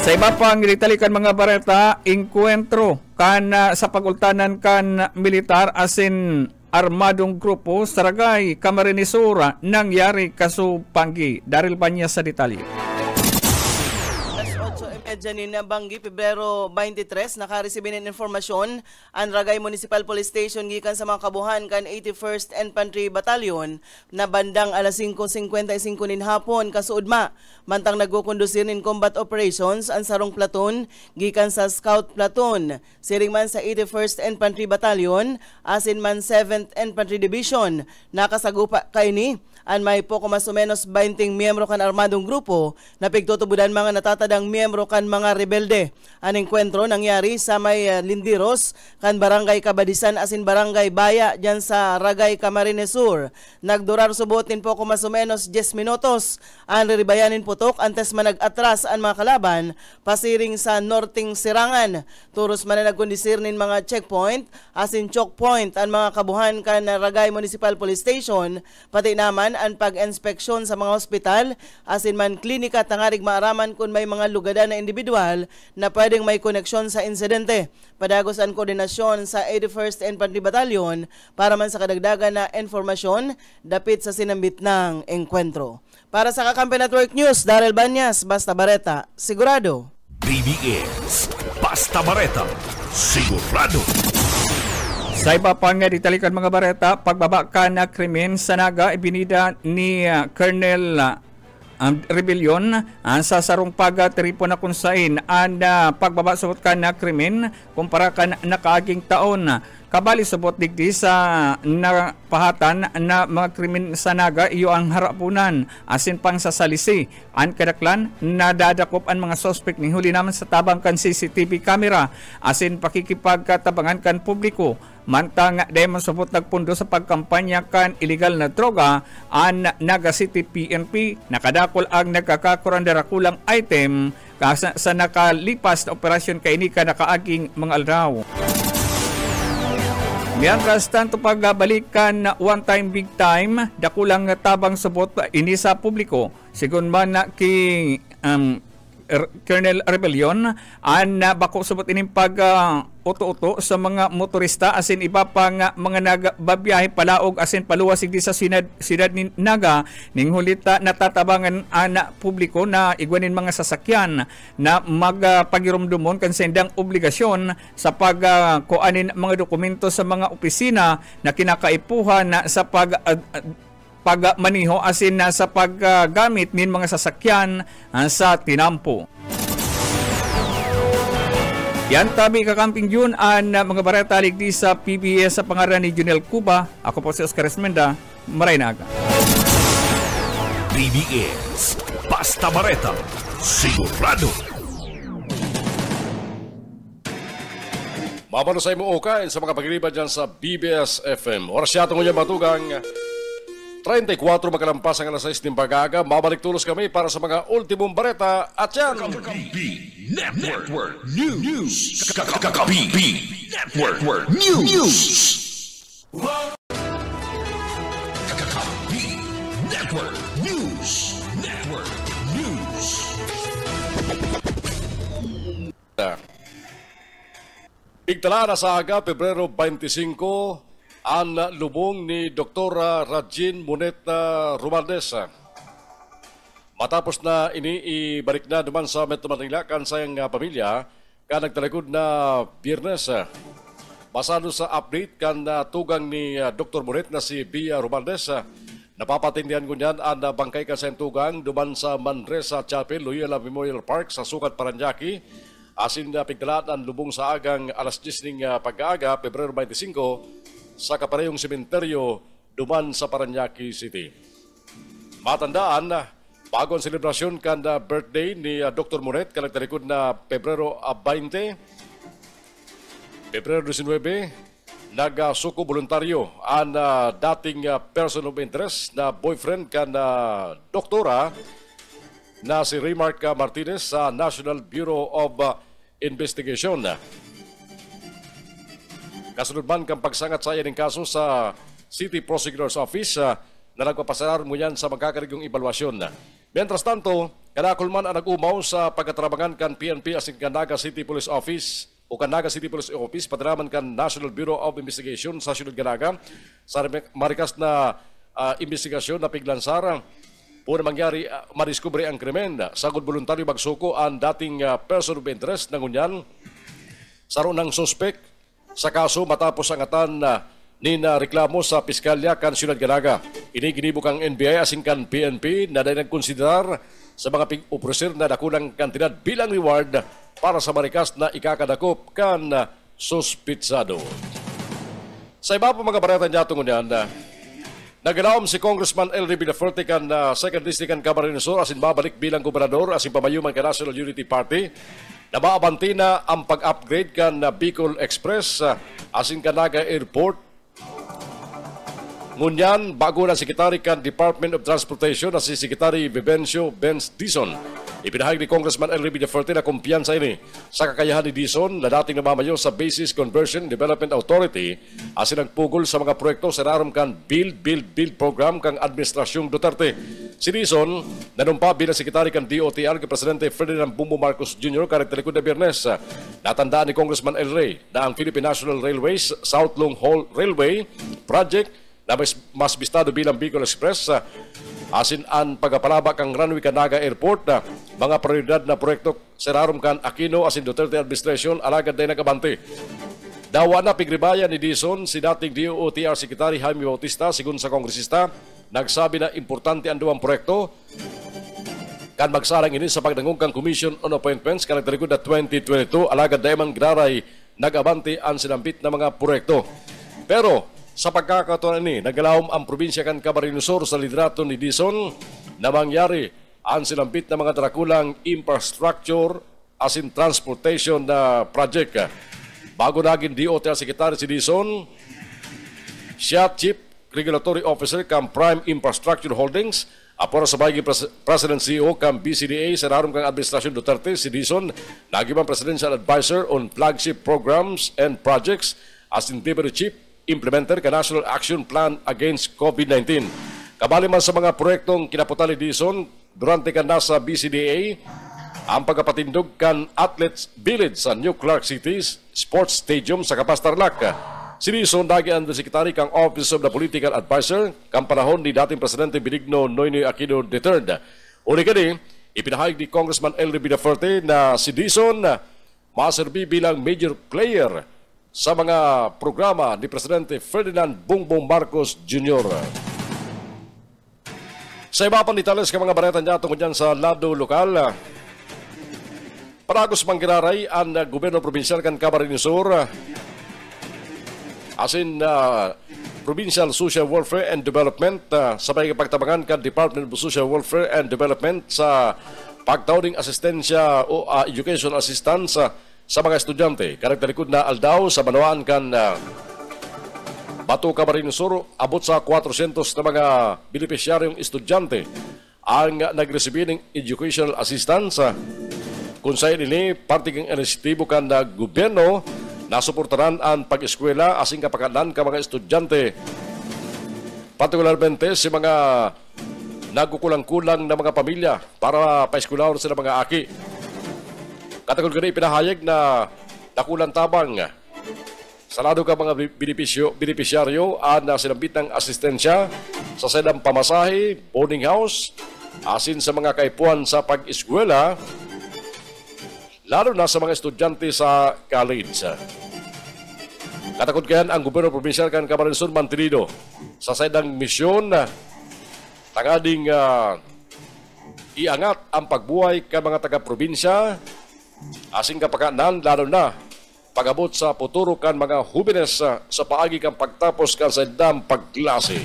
Sa iba pang nilitalikan mga bareta, inkwentro kan sa pagultanan kan militar asin armadong grupo sa Ragay, Camarines Sur nangyari kaso Panggi. Daryl Banya sa detalye. Janin na Banggi, Pebrero 23, nakaresibin ng informasyon ang Ragay Municipal Police Station gikan sa mga kabuhan kan 81st Infantry Battalion na bandang alas 5:55 nin hapon kasuudma mantang nagkukondusir nin combat operations ang sarong platoon gikan sa Scout Platoon siring man sa 81st Infantry Battalion asin man 7th Infantry Division. Nakasagupa kaini an may poko mas o menos 20 miyembro kan armadong grupo na pigtutubudan mga natatadang miyembro kan mga rebelde. Ang enkwentro nangyari sa may Lindiros kan Barangay Kabadisan asin Barangay Baya dyan sa Ragay, Camarines Sur. Nagdurar subotin poko mas o menos 10 minutos ang riribayanin putok antes man nag-atras ang mga kalaban pasiring sa Norting Sirangan. Turos man na nagkondisir nin mga checkpoint asin choke point ang mga kabuhan kan Ragay Municipal Police Station pati naman ang pag-inspeksyon sa mga hospital asin man klinika tangarig maaraman kung may mga lugadan na individual na pwedeng may koneksyon sa insidente. Padagos ang koordinasyon sa 81st Infantry Battalion para man sa kadagdagan na informasyon dapit sa sinambit ng engkwentro. Para sa Kakampi Network News, Daryl Banyas, Basta Bareta, sigurado. BBS, Basta Bareta, sigurado. Sa iba pang ditalikan mga bareta, pagbaba ka na krimen sa Naga, ibinida ni Colonel rebellion sa sarong pag-tripo na kunsain ang pagbabasot ka na krimen kumpara ka nakaaging taon. Kabali subot digdi sa napahatan na mga krimen sa naga iyo ang harapunan asin pang sasalisi. Ang kadaklan nadadakop ang mga sospek ni huli naman sa tabang kan CCTV camera asin pakikipagkatabangan kan publiko. Mantang demon subot nagpundo sa pagkampanya kan illegal na droga ang Naga City PNP nakadakol ang nagkakakurandara kulang item sa nakalipas na operasyon kaini ka nakaaging mga aldaw. Mientras tanto pagbalikan one time big time dakulang tabang subot ini sa publiko sigun man na ki Colonel Rebellion an bako subot ining pag uto-uto sa mga motorista asin iba pang mga nagbabiyahe palaog asin paluwas sigdi sa siyudad ni Naga ning hulita natatabangan ana publiko na igwanin mga sasakyan na magpagirumdumon kan sendang obligasyon sa pagkuanin mga dokumento sa mga opisina na kinakaipuhan na sa pagmaniho asin na sa paggamit nin mga sasakyan sa tinampo. Yan tabi kakamping June ang mga bareta ligdi sa PBS sa pangaran ni Junel Cuba. Ako po si Oscar Esmenda. Maray na aga. PBS Basta Bareta Sigurado. Mamano sa imo kain sa mga pagriban dyan sa BBS FM. Oras siya itong matugang 34 magkalampas ang alas 6 ng pag-aga. Mabalik tulos kami para sa mga ultimong bareta at yan. Network News. Kakampi Network News. Kakampi Network News. Network News. Igtala na sa aga, Pebrero 25, ang lubong ni Dr. Rajin Moneta Romaldes. Matapos na ibalik na duman sa Metro Manila kan sayang pamilya kan nagtalikod na Biyernes. Basado sa update kan tugang ni Dr. Monet na si Bia Romaldes, napapatindihan ko niyan ang bangkay kan sayang tugang duman sa Manresa Chapel, Loyola Memorial Park sa Sukat, Paranaque. Asin na pigdalaan ang lubong sa agang alas 10 ng pag-aaga, Pebrero 25, sa kaparehong sementeryo duman sa Paranaque City. Matandaan, bago ang selebrasyon kan birthday ni Dr. Monet, kalagtalikod na Pebrero 20, Pebrero 19, nagsuko voluntaryo ang dating person of interest na boyfriend kan doktora na si Raymark Martinez sa National Bureau of Investigation. Kasunod man kang pagsangat sa iyaning kaso sa City Prosecutor's Office na nagpapasarar mo yan sa magkakarigong evaluasyon. Mientras tanto, kanakulman ang nag-umaw sa pagkatrabangan kan PNP asin kan Naga City Police Office o kan Naga City Police Office patiraman kan National Bureau of Investigation sa Siyudad Ganaga sa marikas na investigasyon na piglansar puna mangyari madiskubre ang krimen. Sagod voluntaryo magsuko ang dating person of interest na ngunyan saro ng suspek sa kaso matapos ang atan nina reklamo sa Piskalya kan Siyudad Ganaga. Ginibuk ang NBI asin kan PNP na dahil nagkonsiderar sa mga pig-opresir na dakulang kantidad bilang reward para sa marikas na ikakadakop kan suspitsado. Sa iba po mga barata niya tungunan, nagalaom si Congressman Elry Villaferte kan 2nd District kan Camarines Sur asin babalik bilang gobernador asin pamayuman kan National Unity Party na maabanti na ang pag-upgrade kan Bicol Express asin kan Naga Airport. Ngunyan, bago na Secretary kan Department of Transportation na si Secretary Vivencio Benz Dizon. Ipinahayag ni Congressman Elry Villaferte na kumpiyansa ini sa kakayahan ni Dizon na dating namamayo sa Basis Conversion Development Authority asin nagpugol sa mga proyekto sa narom kan Build program kang Administrasyong Duterte. Si Dizon nanumpa bilang Secretary kan DOTR kay Presidente Ferdinand Bongbong Marcos Jr. karagtalikod na Biyernes. Natandaan ni Congressman Elry na ang Philippine National Railways South Long Haul Railway Project na mas bistado bilang Bicol Express asin ang pagpapalaba kang runway kan Naga Airport na mga prioridad na proyekto serarom kan Aquino asin Duterte Administration alagad day nagabante. Dawa na pigribaya ni Dizon si dating DOTR Secretary Jaime Bautista sigun sa kongresista nagsabi na importante ang duwang proyekto kan magsalang ini sa pagdangong Commission on Appointments kan nagtalikod na 2022 alagad daimang giraray nag-abanti ang sinambit na mga proyekto. Pero sa pagkakataon ini, nagalawom ang probinsya kan Camarines Sur sa liderato ni Dizon na mangyari ang sinambit na mga darakulang infrastructure as in transportation na project. Bago naging DOTR Secretary si Dizon, siya Chief Regulatory Officer kang Prime Infrastructure Holdings, apora sa bagay President CEO kang BCDA sa naroon kang Administrasyon Duterte, si Dizon naging Presidential Advisor on Flagship Programs and Projects as in Deputy Chief Implementer ka National Action Plan Against COVID-19. Kabali man sa mga proyektong kinaputali Dizon, durante ka nasa BCDA, ang pagkapatindog kan Athletes Village sa New Clark City Sports Stadium sa Kapas Tarlac. Si Dizon dagi ang Secretary kang Office of the Political Advisor kang panahon ni dating Presidente Benigno Noynoy Aquino III. Uli kani, ipinahayag ni Congressman Elry Villaferte na si Dizon maserbi bilang major player sa mga programa ni Presidente Ferdinand Bongbong Marcos Jr. Sa iba pang detalles ka mga bareta niya tungkol dyan sa lado lokal, paragos manggiraray ang gobyerno provincial kan Camarines Sur as in Provincial Social Welfare and Development sabay pagtabangan kan Department of Social Welfare and Development sa pagtawding asistensya o education assistance sa mga estudyante. Karagtalikod na aldaw sa banawaan kan Bato Camarines Sur, abot sa 400 na mga benepisyaryong estudyante ang nagresibir ng educational assistance. Kung sa ini, parte ng initiatibo kan na gobyerno na suportaran ang pag-eskwela asing kapakanan ka mga estudyante. Partikularmente si mga nagkukulang-kulang na mga pamilya para pa-eskwelaon sila mga aki. Katakol gani pinahayag na nakulang tabang sa lado ka mga benepisyaryo na sinambit ng asistensya sa sedang pamasahe, boarding house, asin sa mga kaipuan sa pag-eskwela, lalo na sa mga estudyante sa college. Katakot kayan ang gobyerno provincial kan Camarines Sur mantinido sa sedang misyon tangading iangat ang pagbuhay ka mga taga-probinsya asing kapakanan lalo na pagabot sa puturo kan mga hubines sa paagi kang pagtapos kan sa dam pagklase.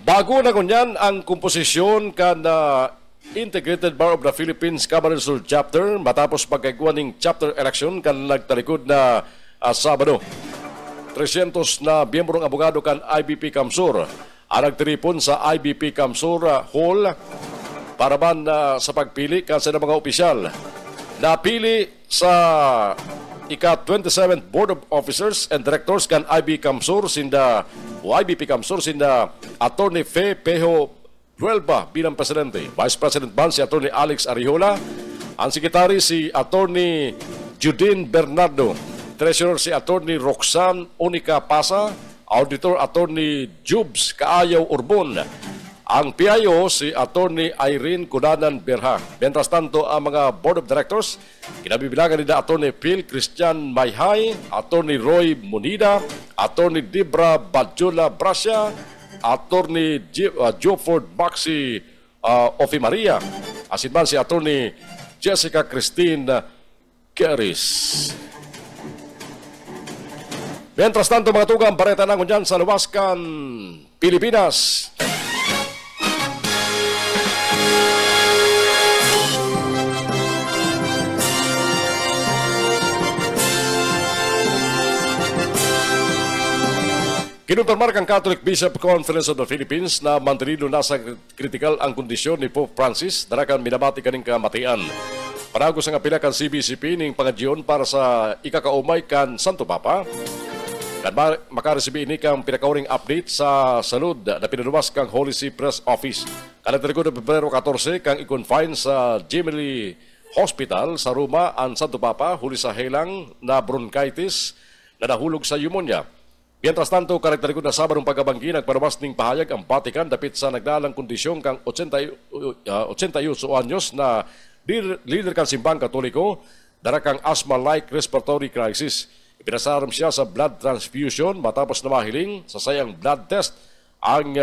Bago na kunyan ang komposisyon kan Integrated Bar of the Philippines Camarines Sur Chapter matapos pagkagawa ng chapter election kan nagtalikod na Sabado. 300 na biyembrong abogado kan IBP Camsur ang nagtiripon sa IBP Camsur Hall para man sa pagpili kasi ng mga opisyal. Napili sa ika-27th Board of Officers and Directors kan IBP Camsur sinda Attorney Fe Pejo Huelva bilang Presidente. Vice President ban si Attorney Alex Arijola. Ang Secretary si Attorney Judin Bernardo. Treasurer si Attorney Roxanne Onica Pasa. Auditor Attorney Jubes Kaayaw Urbon. Ang PIO si Attorney Irene Kudanan Berha. Mientras tanto ang mga Board of Directors, kinabibilangan nila Attorney Phil Christian Mayhay, Attorney Roy Munida, Attorney Debra Badjula Brasya, Attorney Joford Maxi Ofi Maria, asin man si Attorney Jessica Christine Keris. Mientras tanto mga tugang, bareta na dyan sa luwaskan Pilipinas. Kinumpirmar kang Catholic Bishop Conference of the Philippines na mantinido nasa kritikal ang kondisyon ni Pope Francis darakan minabati kaning kamatian. Panagos ang apila kan CBCP ning pangadyon para sa ikakaumay kan Santo Papa. Kan makaresibi ini kang pinakauring update sa salud na pinaluwas kang Holy See Press Office. Kanatarigo na Pebrero 14 kang i-confine sa Gemelli Hospital sa Roma ang Santo Papa huli sa helang na bronchitis na nahulog sa pneumonia. Mientras tanto, karakterikod na Sabadong pagkabanggi nagparumas ning pahayag ang Vatican dapit sa nagdalang kondisyon kang 88 anyos na leader kang simbang katoliko dara kang asthma-like respiratory crisis. Ipinasaram siya sa blood transfusion matapos na mahiling sa sayang blood test ang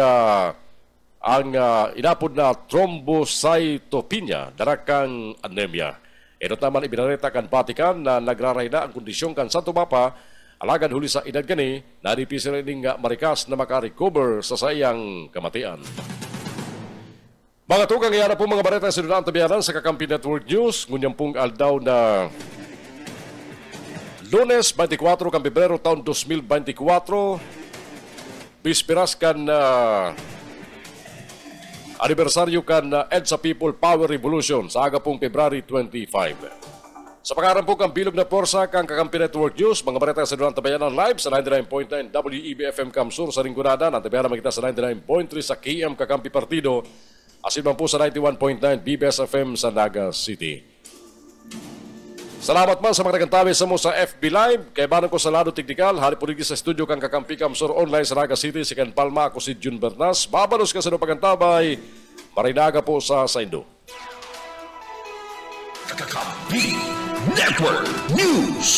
inapod na thrombocytopenia, darakang anemia. Ito naman ibinareta kan Vatican na nagraray na ang kondisyon kan Santo Papa, alagad huli sa edad gani, na dipisi rin nga marikas na makarecover sa sayang kamatian. Mga tukang iyara po mga bareta sa Dunang Tabianan sa Kakampi Network News, ngunyang pong aldaw na Lunes 24 kan Pebrero taon 2024, Bisperas kan anibersaryo kan EDSA People Power Revolution sa aga pong February 25. Sa pagkaran po kang bilog na porsa kang Kakampi Network News, mga bareta sa Dunang Tabayanan live sa 99.9 WEB-FM Kamsur sa Rinconada, ng Tabayanan magkita sa 99.3 sa KM Kakampi Partido, asin man po sa 91.9 BBS-FM sa Naga City. Salamat man sa mga nagkantabi sa mo sa FB Live. Kay banan ko sa lado teknikal, hari po rin sa studio kang Kakampi Kamsur online sa Naga City, si Ken Palma, ako si Jun Bernas. Babalos ka sa pagkantabay, marinaga po sa Saindo. Kakampi Network News.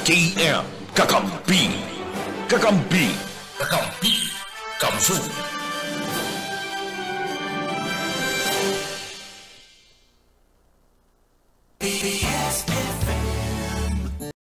KM Kakampi. Kamsur.